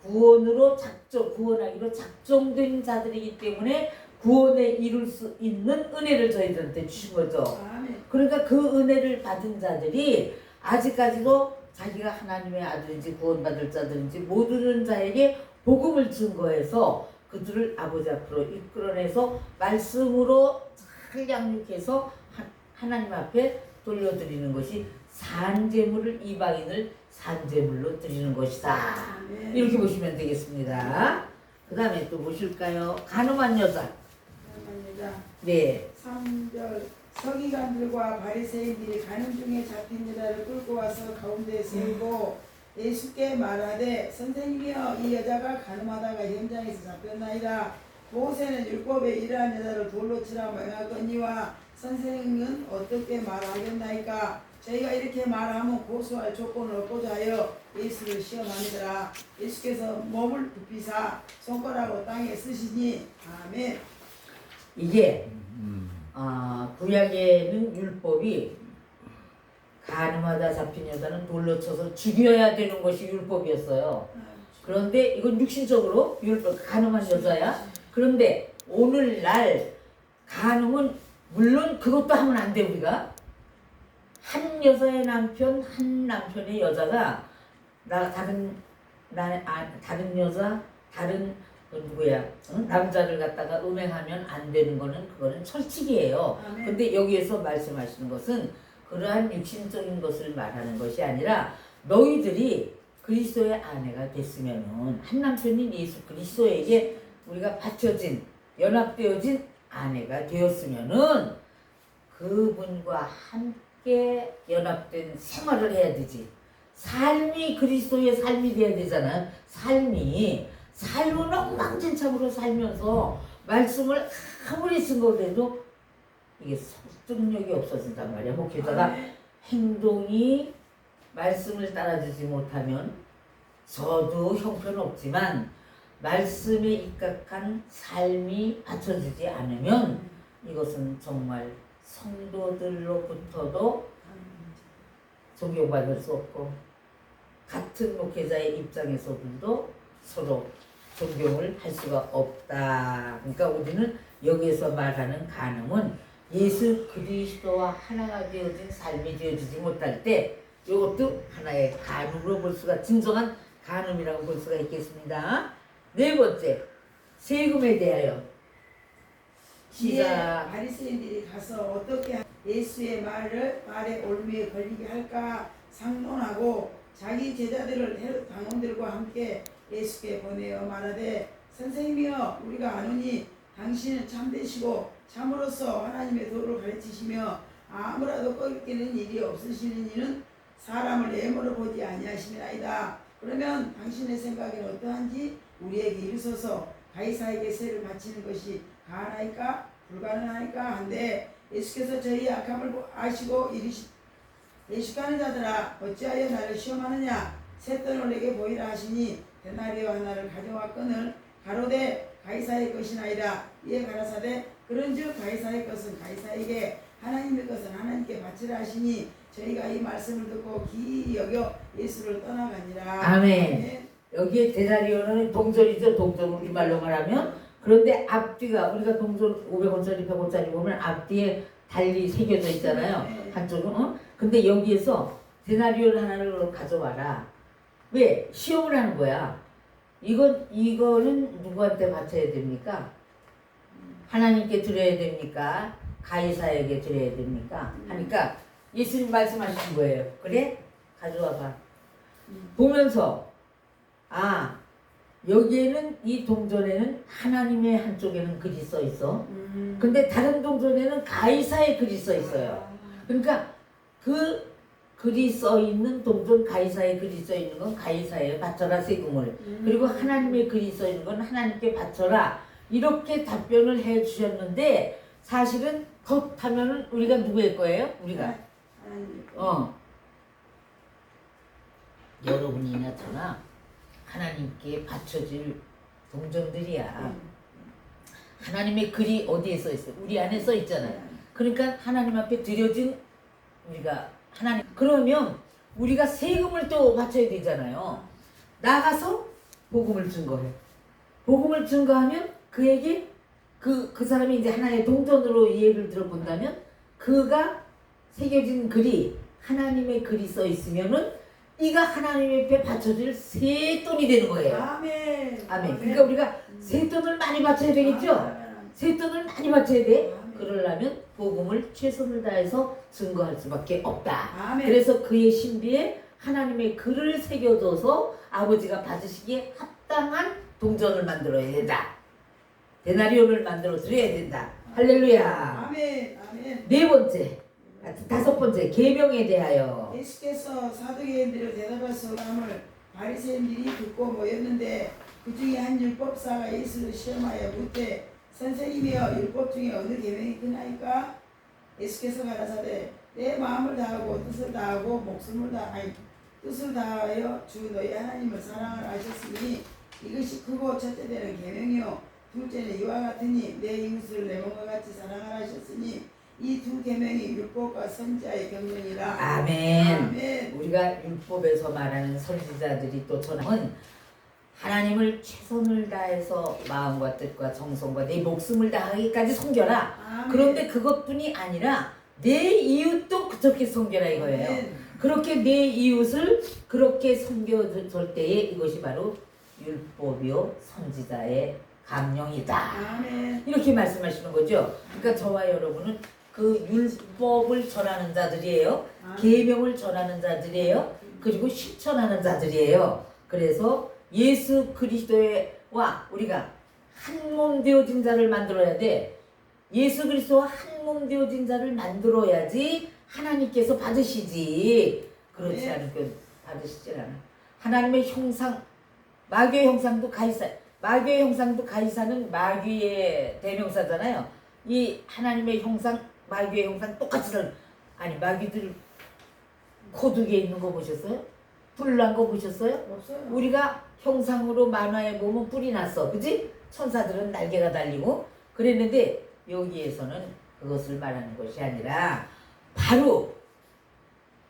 구원하기로 작정된 자들이기 때문에 구원에 이룰 수 있는 은혜를 저희들한테 주신 거죠. 아멘. 그러니까 그 은혜를 받은 자들이 아직까지도 자기가 하나님의 아들인지 구원받을 자들인지 모르는 자에게 복음을 증거해서 그들을 아버지 앞으로 이끌어내서 말씀으로 잘 양육해서 하나님 앞에 돌려드리는 것이 산제물을 이방인을 산제물로 드리는 것이다. 아멘. 이렇게 보시면 되겠습니다. 그 다음에 또 보실까요? 간음한 여자. 감사합니다. 네. 3절 서기관들과 바리새인들이 가는 중에 잡힌 여자를 끌고 와서 가운데 세우고 예수께 말하되 선생님이여 이 여자가 간음하다가 현장에서 잡혔나이다. 모세는 율법에 이러한 여자를 돌로 치라 명하거니와 선생은 어떻게 말하겠나이까. 저희가 이렇게 말하면 고소할 조건을 얻고자 하여 예수를 시험하니더라. 예수께서 몸을 굽히사 손가락으로 땅에 쓰시니 아멘. 이게 구약에는 율법이 간음하다 잡힌 여자는 돌로 쳐서 죽여야 되는 것이 율법이었어요. 그런데 이건 육신적으로 율법 간음한 여자야. 그런데 오늘날 간음은 물론 그것도 하면 안 돼. 우리가 한 여자의 남편, 한 남편의 여자가 다른 여자, 다른 누구야? 응? 남자를 갖다가 음행하면 안 되는 거는 그거는 철칙이에요. 아멘. 근데 여기에서 말씀하시는 것은 그러한 육신적인 것을 말하는 것이 아니라 너희들이 그리스도의 아내가 됐으면은 한 남편인 예수 그리스도에게 우리가 바쳐진 연합되어진 아내가 되었으면은 그분과 함께 연합된 생활을 해야 되지. 삶이 그리스도의 삶이 돼야 되잖아. 삶은 엉망진창으로 살면서 말씀을 아무리 쓴 거라도 이게 설득력이 없어진단 말이야. 뭐 게다가 행동이 말씀을 따라주지 못하면 저도 형편없지만 말씀에 입각한 삶이 받쳐지지 않으면 이것은 정말 성도들로부터도 존경받을 수 없고 같은 목회자의 입장에서도 서로 존경을 할 수가 없다. 그러니까 우리는 여기에서 말하는 간음은 예수 그리스도와 하나가 되어진 삶이 되어지지 못할 때 이것도 하나의 간음으로 볼 수가 진정한 간음이라고 볼 수가 있겠습니다. 네 번째, 세금에 대하여. 시작. 바리새인들이 가서 어떻게 예수의 말에 올무에 걸리게 할까 상론하고 자기 제자들을 헤롯 당원들과 함께 예수께 보내어 말하되 선생님이여 우리가 아노니 당신은 참되시고 참으로서 하나님의 도를 가르치시며 아무라도 꺾이는 일이 없으시는 이는 사람을 예물로 보지 아니하시나이다. 그러면 당신의 생각은 어떠한지 우리에게 이르소서. 가이사에게 세를 바치는 것이 가하나이까 불가능하니까 한데 예수께서 저희 악함을 아시고 예식하는 자들아 어찌하여 나를 시험하느냐. 쇳돈을 내게 보이라 하시니 데나리오 하나를 가져왔거늘 가로되 가이사의 것이나이다. 이에 가라사대 그런즉 가이사의 것은 가이사에게 하나님의 것은 하나님께 바치라 하시니 저희가 이 말씀을 듣고 기이 여겨 예수를 떠나가니라. 아멘. 여기에 데나리온은 동전이죠. 동전 우리말로 말하면. 그런데 앞뒤가 우리가 동전 500원짜리 100원짜리 보면 앞뒤에 달리 새겨져 있잖아요. 네. 한쪽은. 근데 여기에서 데나리온 하나를 가져와라. 왜? 시험을 하는 거야. 이거는 누구한테 바쳐야 됩니까? 하나님께 드려야 됩니까? 가이사에게 드려야 됩니까? 하니까 예수님 말씀하신 거예요. 그래? 가져와봐. 보면서 여기에는 이 동전에는 하나님의 한쪽에는 글이 써 있어. 근데 다른 동전에는 가이사의 글이 써 있어요. 그러니까 그 글이 써 있는 동전 가이사의 글이 써 있는 건 가이사에 바쳐라 세금을. 그리고 하나님의 글이 써 있는 건 하나님께 바쳐라. 이렇게 답변을 해 주셨는데 사실은 그렇다면은 우리가 누구일 거예요? 우리가 여러분이나 저나 하나님께 바쳐질 동전들이야. 하나님의 글이 어디에 써 있어요? 우리 안에 써 있잖아요. 그러니까 하나님 앞에 드려진 우리가 하나님. 그러면 우리가 세금을 또 바쳐야 되잖아요. 나가서 복음을 증거해. 복음을 증거하면 그에게 그 사람이 이제 하나의 동전으로 예를 들어본다면 그가 새겨진 글이 하나님의 글이 써 있으면은 이가 하나님 앞에 바쳐질 새 돈이 되는 거예요. 아멘. 아멘. 그러니까 우리가 새 돈을 많이 바쳐야 되겠죠? 새 돈을 많이 바쳐야 돼. 그러려면 복음을 최선을 다해서 증거할 수밖에 없다. 아멘. 그래서 그의 신비에 하나님의 글을 새겨줘서 아버지가 받으시기에 합당한 동전을 만들어야 된다. 데나리온을 만들어 드려야 된다. 할렐루야. 아멘. 아멘. 네 번째, 다섯 번째 계명에 대하여. 예수께서 사두개인들을 대답하사 함을 바리새인들이 듣고 모였는데 그 중에 한 율법사가 예수를 시험하여 묻되 선생님이여 율법 중에 어느 계명이 크나이까? 예수께서 가라사대 내 마음을 다하고 뜻을 다하고 뜻을 다하여 주 너희 하나님을 사랑하라 하셨으니 이것이 크고 첫째 되는 계명이요 둘째는 이와 같으니 내 이웃을 내 몸과 같이 사랑하라 하셨으니 이 두 계명이 율법과 선지자의 경륜이라. 아멘. 아멘. 우리가 율법에서 말하는 선지자들이 또 전함은 하나님을 최선을 다해서 마음과 뜻과 정성과 내 목숨을 다하기까지 섬겨라. 아멘. 그런데 그것뿐이 아니라 내 이웃도 그렇게 섬겨라 이거예요. 아멘. 그렇게 내 이웃을 그렇게 섬겨줄 때에 이것이 바로 율법이요 선지자의 감령이다. 아멘. 이렇게 말씀하시는 거죠. 그러니까 저와 여러분은 그 율법을 전하는 자들이에요. 계명을 전하는 자들이에요. 그리고 실천하는 자들이에요. 그래서 예수 그리스도와 우리가 한 몸 되어진 자를 만들어야 돼. 예수 그리스도와 한 몸 되어진 자를 만들어야지 하나님께서 받으시지. 그렇지 않으면 받으시질 않아. 하나님의 형상, 마귀의 형상도 가이사. 마귀의 형상도 가이사는 마귀의 대명사잖아요. 이 하나님의 형상, 마귀의 형상 똑같이 아니 마귀들 코 두 개 있는 거 보셨어요? 불 난 거 보셨어요? 없어요. 우리가 형상으로 만화에 보면 뿔이 났어. 그지? 천사들은 날개가 달리고 그랬는데 여기에서는 그것을 말하는 것이 아니라 바로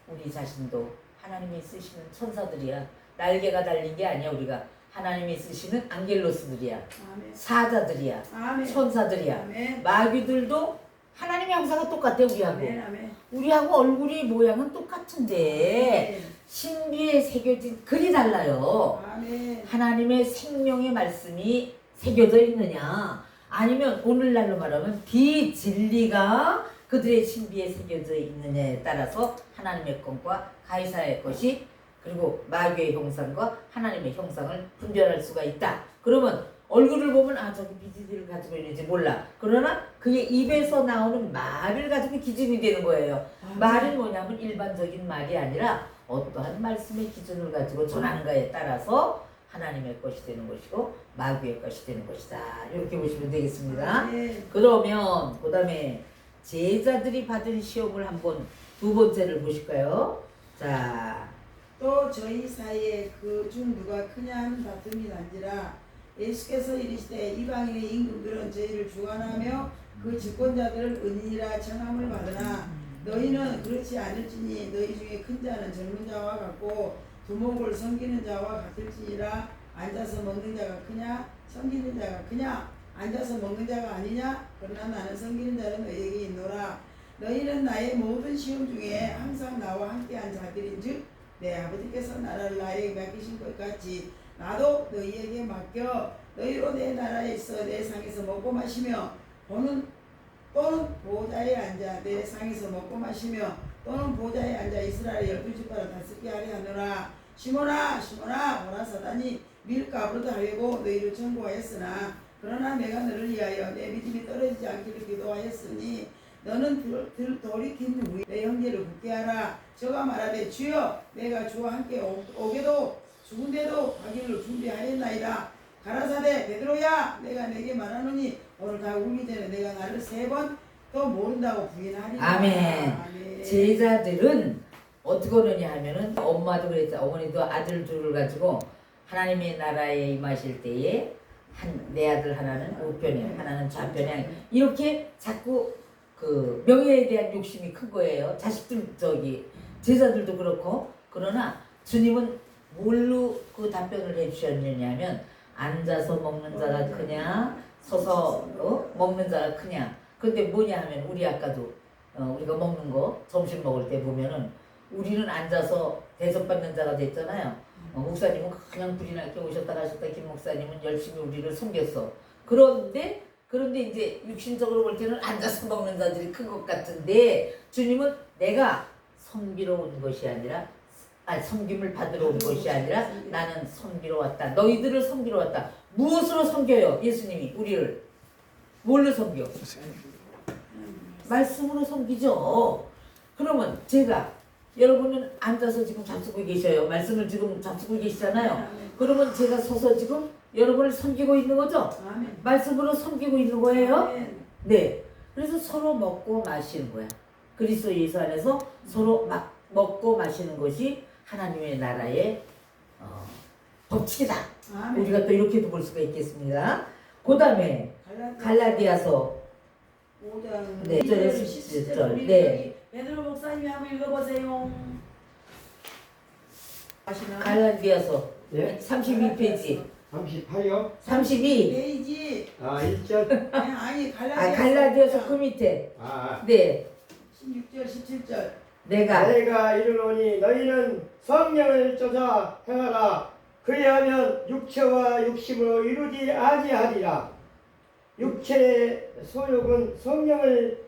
우리 자신도 하나님이 쓰시는 천사들이야. 날개가 달린 게 아니야. 우리가 하나님이 쓰시는 안겔로스들이야. 아멘. 사자들이야. 아멘. 천사들이야. 아멘. 마귀들도 하나님의 형상은 똑같아 우리하고. 아멘. 아멘. 우리하고 얼굴이 모양은 똑같은데 아멘. 신비에 새겨진 글이 달라요. 아멘. 하나님의 생명의 말씀이 새겨져 있느냐 아니면 오늘날로 말하면 비진리가 그들의 신비에 새겨져 있느냐에 따라서 하나님의 것과 가이사의 것이 그리고 마귀의 형상과 하나님의 형상을 분별할 수가 있다. 그러면 얼굴을 보면 저기 비진리를 가지고 있는지 몰라. 그러나 그의 입에서 나오는 말을 가지고 기준이 되는 거예요. 말은 뭐냐면 일반적인 말이 아니라 어떠한 말씀의 기준을 가지고 전하는가에 따라서 하나님의 것이 되는 것이고 마귀의 것이 되는 것이다. 이렇게 보시면 되겠습니다. 아멘. 그러면 그 다음에 제자들이 받은 시험을 한번 두 번째를 보실까요? 자, 또 저희 사이에 그 중 누가 크냐 하는 다툼이 난지라 예수께서 이르시되 이방인의 임금들은 저희를 주관하며 그 집권자들을 은인이라 청함을 받으나 너희는 그렇지 않을지니 너희 중에 큰 자는 젊은 자와 같고 두목을 섬기는 자와 같을지니라. 앉아서 먹는 자가 크냐 섬기는 자가 크냐 앉아서 먹는 자가 아니냐. 그러나 나는 섬기는 자는 너희에게 있노라. 너희는 나의 모든 시험 중에 항상 나와 함께한 자들인즉 내 아버지께서 나라를 나에게 맡기신 것 같이 나도 너희에게 맡겨 너희로 내 나라에 있어 내 상에서 먹고 마시며 또는 보좌에 앉아 내 상에서 먹고 마시며 또는 보좌에 앉아 이스라엘 12지파를 다스리게 하려 하노라. 시몬아 시몬아 오라 사단이 밀가 부르다 하려고 너희를 청구하였으나 그러나 내가 너를 위하여 내 믿음이 떨어지지 않기를 기도하였으니 너는 돌이킨 후에 내 형제를 굳게 하라. 저가 말하되 주여 내가 주와 함께 오게도 죽은데도 가기를 준비하였나이다. 가라사대 베드로야 내가 내게 말하노니 오늘 다 울기 전에 내가 나를 3번 또 모른다고 부인하리라. 아멘. 아멘. 제자들은 어떻게 하느냐 하면은 엄마도 그랬죠. 어머니도 아들 둘을 가지고 하나님의 나라에 임하실 때에 내 아들 하나는 우편에 하나는 좌편에 이렇게 자꾸 그 명예에 대한 욕심이 큰 거예요. 자식들 제자들도 그렇고. 그러나 주님은 뭘로 그 답변을 해주셨느냐면 앉아서 먹는 자가 크냐 서서 먹는 자가 크냐. 근데 뭐냐 하면 우리 아까도 우리가 먹는 거 점심 먹을 때 보면은 우리는 앉아서 대접받는 자가 됐잖아요. 목사님은 그냥 불이 나게 오셨다 가셨다. 김 목사님은 열심히 우리를 섬겼어. 그런데 이제 육신적으로 볼 때는 앉아서 먹는 자들이 큰 것 같은데 주님은 내가 섬기러 온 것이 아니라 섬김을 받으러 온 것이 아니라 나는 섬기러 왔다. 너희들을 섬기러 왔다. 무엇으로 섬겨요? 예수님이 우리를 뭘로 섬겨? 말씀으로 섬기죠. 그러면 제가 여러분은 앉아서 지금 잡수고 계셔요. 말씀을 지금 잡수고 계시잖아요. 그러면 제가 서서 지금 여러분을 섬기고 있는 거죠? 말씀으로 섬기고 있는 거예요? 네. 그래서 서로 먹고 마시는 거야. 그리스도 예수 안에서 서로 먹고 마시는 것이 하나님의 나라의 법칙이다. 우리가 또 이렇게도 볼 수가 있겠습니다. 그 다음에 갈라디아서 5장 네, 2절 17절. 네. 베드로 목사님이 한번 읽어보세요. 갈라디아서 예? 32페이지 38요? 32. 페이지 1절? 아니 갈라디아서 그 밑에 네 16절 17절 내가 이르노니 너희는 성령을 쫓아 행하라. 그리하면 육체와 육심으로 이루지 아니하리라. 육체의 소욕은 성령을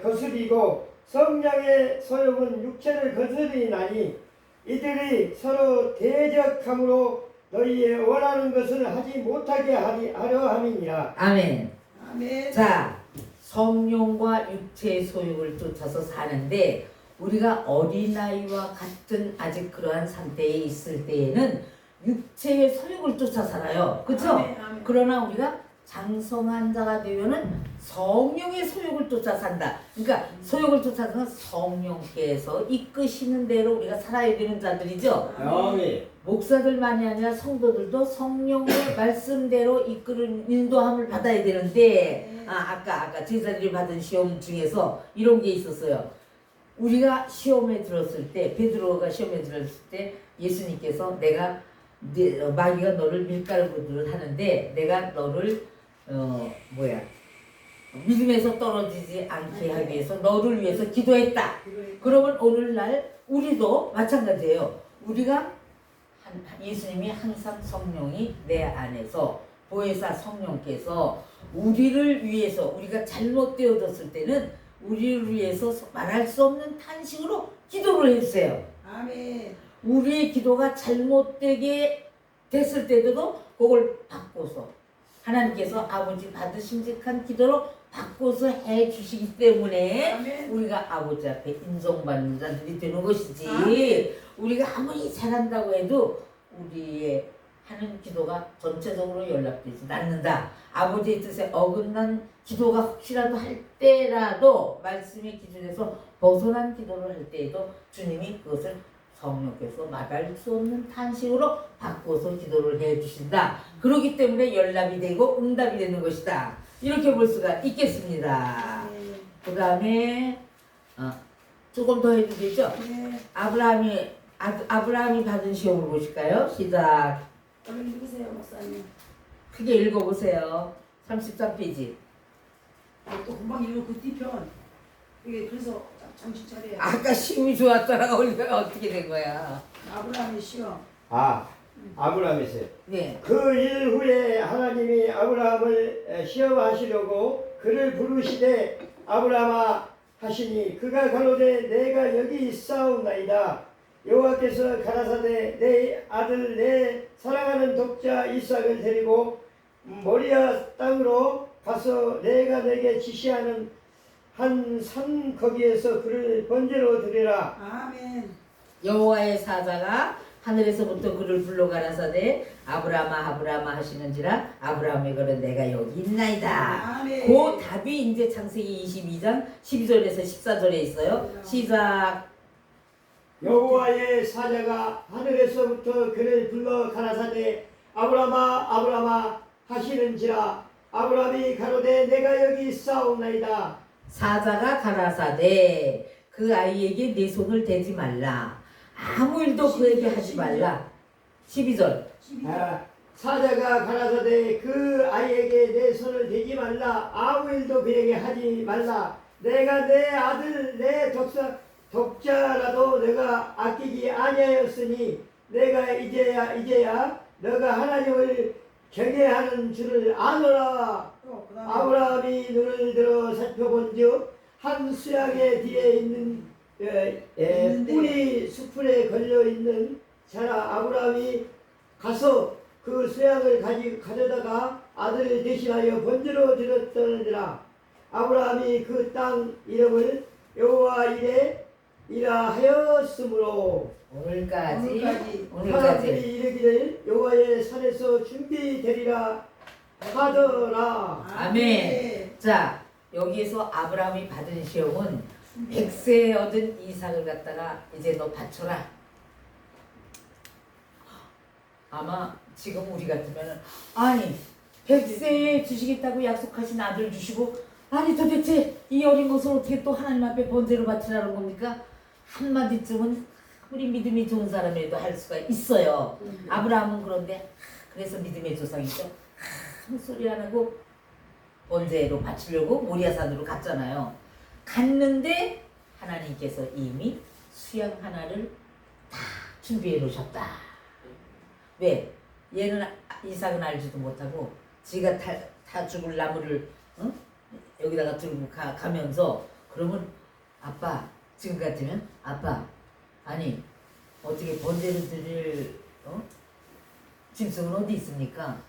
거스리고 성령의 소욕은 육체를 거스리나니 이들이 서로 대적함으로 너희의 원하는 것을 하지 못하게 하려 함이니라. 아멘. 아멘. 자, 성령과 육체의 소욕을 쫓아서 사는데 우리가 어린아이와 같은 아직 그러한 상태에 있을 때에는 육체의 소욕을 쫓아 살아요. 그렇죠? 그러나 우리가 장성한 자가 되면은 성령의 소욕을 쫓아 산다. 그러니까 소욕을 쫓아서 성령께서 이끄시는 대로 우리가 살아야 되는 자들이죠. 아멘. 목사들만이 아니라 성도들도 성령의 말씀대로 이끄는 인도함을 받아야 되는데 아까 제자들이 받은 시험 중에서 이런 게 있었어요. 우리가 시험에 들었을 때 베드로가 시험에 들었을 때 예수님께서 내가 마귀가 너를 밀가루 부두를 하는데 내가 너를 믿음에서 떨어지지 않게 하기 위해서 너를 위해서 기도했다. 그러면 오늘날 우리도 마찬가지예요. 우리가 예수님이 항상 성령이 내 안에서 보혜사 성령께서 우리를 위해서 우리가 잘못되어졌을 때는 우리를 위해서 말할 수 없는 탄식으로 기도를 해주세요. 아멘. 우리의 기도가 잘못되게 됐을 때도 그걸 바꿔서 하나님께서 아버지 받으심직한 기도로 바꿔서 해주시기 때문에 아멘. 우리가 아버지 앞에 인정받는 자들이 되는 것이지. 아멘. 우리가 아무리 잘한다고 해도 우리의 하는 기도가 전체적으로 연락되지 않는다. 아버지의 뜻에 어긋난 기도가 혹시라도 할 때라도 말씀의 기준에서 벗어난 기도를 할 때에도 주님이 그것을 성령께서 말할 수 없는 탄식으로 바꿔서 기도를 해주신다. 그렇기 때문에 연락이 되고 응답이 되는 것이다. 이렇게 볼 수가 있겠습니다. 그 다음에 조금 더 해도 되죠? 네. 아브라함이 아브라함이 받은 시험을 보실까요? 시작. 얼른 읽으세요, 목사님. 크게 읽어보세요. 33페이지. 또 금방 읽어 그 뒤편. 이게 그래서 정신 차려야 돼. 아까 시험이 좋았더라. 우리가 어떻게 된 거야? 아브라함의 시험. 아브라함이세요. 네. 그 일 후에 하나님이 아브라함을 시험하시려고 그를 부르시되 아브라함아 하시니 그가 가로되 내가 여기 있사옵나이다. 여호와께서 가라사대 내 아들 내 사랑하는 독자 이삭을 데리고 모리아 땅으로 가서 내가 내게 지시하는 한 산 거기에서 그를 번제로 드리라. 아멘. 여호와의 사자가 하늘에서부터 그를 불러 가라사대 아브라함아 아브라함아 하시는지라 아브라함이 그러 내가 여기 있나이다. 아멘. 그 답이 이제 창세기 22장 12절에서 14절에 있어요. 시작. 여호와의 사자가 하늘에서부터 그를 불러 가라사대 아브라함아 아브라함아 하시는지라 아브라함이 가로되 내가 여기 있사옵나이다. 사자가 가라사대 그 아이에게 내 손을 대지 말라. 아무 일도 그에게 하지 말라. 12절. 사자가 가라사대 그 아이에게 내 손을 대지 말라. 아무 일도 그에게 하지 말라. 내가 내 아들 내 독자라도 내가 아끼지 아니하였으니 내가 이제야 너가 하나님을 경외하는 줄을 아노라. 아브라함이 눈을 들어 살펴본즉 한 수양의 뒤에 있는 뿔이 수풀에 걸려 있는 자라. 아브라함이 가서 그 수양을 가져다가 아들을 대신하여 번제로 드렸더니라. 아브라함이 그 땅 이름을 여호와 이레이라 하였으므로 오늘까지. 사람들이 이르기를 여호와의 산에서 준비되리라 하더라. 아멘. 자, 여기에서 아브라함이 받은 시험은 100세에 얻은 이삭을 갖다가 이제 너 바쳐라. 아마 지금 우리 같으면은 아니 100세에 주시겠다고 약속하신 아들 주시고 아니 도대체 이 어린 것을 어떻게 또 하나님 앞에 번제로 바치라는 겁니까? 한마디쯤은 우리 믿음이 좋은 사람이라도 할 수가 있어요. 아브라함은 그런데 그래서 믿음의 조상이죠. 아무 소리 안 하고 번제로 바치려고 모리아산으로 갔잖아요. 갔는데 하나님께서 이미 수양 하나를 다 준비해 놓으셨다. 왜? 얘는 이삭은 알지도 못하고 지가 다 죽을 나무를 여기다가 들고 가면서 그러면 아빠 지금 같으면 아빠 아니 어떻게 번제를 드릴 짐승은 어디 있습니까?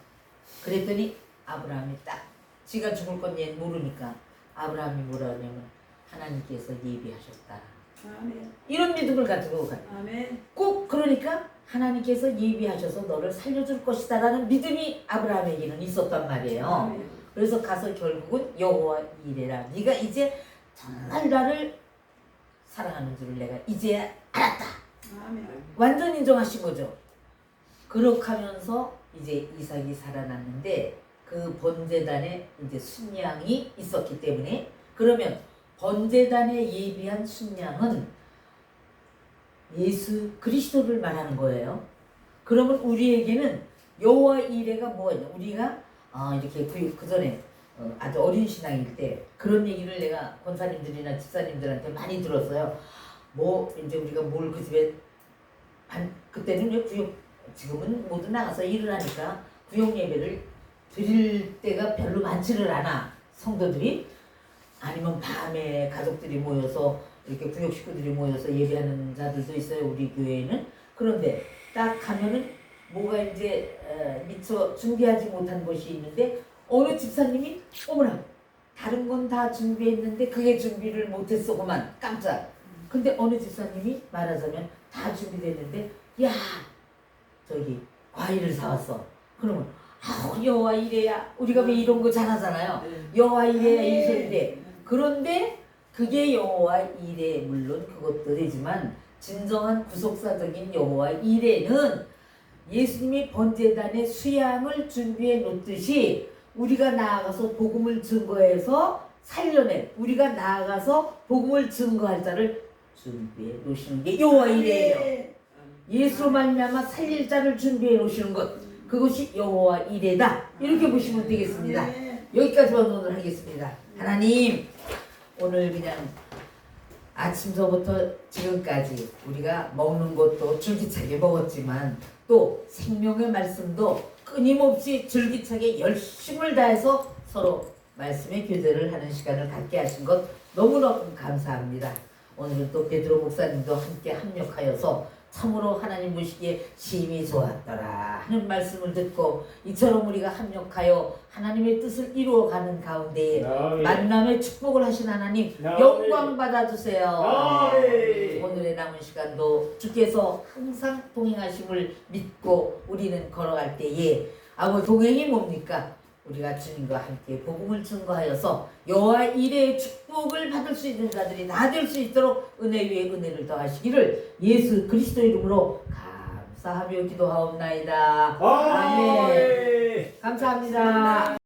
그랬더니 아브라함이 딱 지가 죽을 건 얘는 모르니까 아브라함이 뭐라 하냐면 하나님께서 예비하셨다. 아멘. 이런 믿음을 가지고 가요. 아멘. 꼭 그러니까 하나님께서 예비하셔서 너를 살려줄 것이다 라는 믿음이 아브라함에게는 있었단 말이에요. 아멘. 그래서 가서 결국은 여호와 이레라 네가 이제 정말 나를 사랑하는 줄을 내가 이제 알았다. 아멘. 완전 인정하신 거죠. 그렇게 하면서 이제 이삭이 살아났는데 그 번제단에 이제 순양이 있었기 때문에 그러면 번제단에 예비한 순양은 예수 그리스도를 말하는 거예요. 그러면 우리에게는 여호와 이레가 뭐냐? 우리가 이렇게 그 전에 아주 어린 신앙일 때 그런 얘기를 내가 권사님들이나 집사님들한테 많이 들었어요. 뭐 이제 우리가 뭘 그 집에 그때는 왜 구역 지금은 모두 나가서 일을 하니까 구역 예배를 드릴 때가 별로 많지를 않아. 성도들이 아니면 밤에 가족들이 모여서 이렇게 구역 식구들이 모여서 예배하는 자들도 있어요. 우리 교회에는. 그런데 딱 가면은 뭐가 이제 미처 준비하지 못한 것이 있는데 어느 집사님이 어머나 다른 건 다 준비했는데 그게 준비를 못했어 그만 깜짝. 근데 어느 집사님이 말하자면 다 준비됐는데 야 저기 과일을 사왔어. 그러면 여호와 이레야 우리가 왜 이런 거 잘하잖아요. 여호와 이레야 이 소리인데 그런데 그게 여호와 이레 물론 그것도 되지만 진정한 구속사적인 여호와 이레는 예수님이 번제단의 수양을 준비해 놓듯이 우리가 나아가서 복음을 증거해서 살려낸 우리가 나아가서 복음을 증거할 자를 준비해 놓으시는 게 여호와 이레예요. 예수로 말미암아 살릴 자를 준비해 놓으시는 것, 그것이 여호와 이레다. 이렇게 보시면 되겠습니다. 여기까지만 오늘 하겠습니다. 하나님, 오늘 그냥 아침서부터 지금까지 우리가 먹는 것도 줄기차게 먹었지만 또 생명의 말씀도 끊임없이 줄기차게 열심을 다해서 서로 말씀의 교제를 하는 시간을 갖게 하신 것 너무너무 감사합니다. 오늘은 또 베드로 목사님도 함께 합력하여서 참으로 하나님 보시기에 심히 좋았더라 하는 말씀을 듣고 이처럼 우리가 합력하여 하나님의 뜻을 이루어가는 가운데에 만남의 축복을 하신 하나님 영광 받아주세요. 오늘의 남은 시간도 주께서 항상 동행하심을 믿고 우리는 걸어갈 때에 아버지 동행이 뭡니까? 우리가 주님과 함께 복음을 증거하여서 여호와 이레의 축복을 받을 수 있는 자들이 다 될 수 있도록 은혜 위에 은혜를 더하시기를 예수 그리스도 이름으로 감사하며 기도하옵나이다. 아멘. 감사합니다.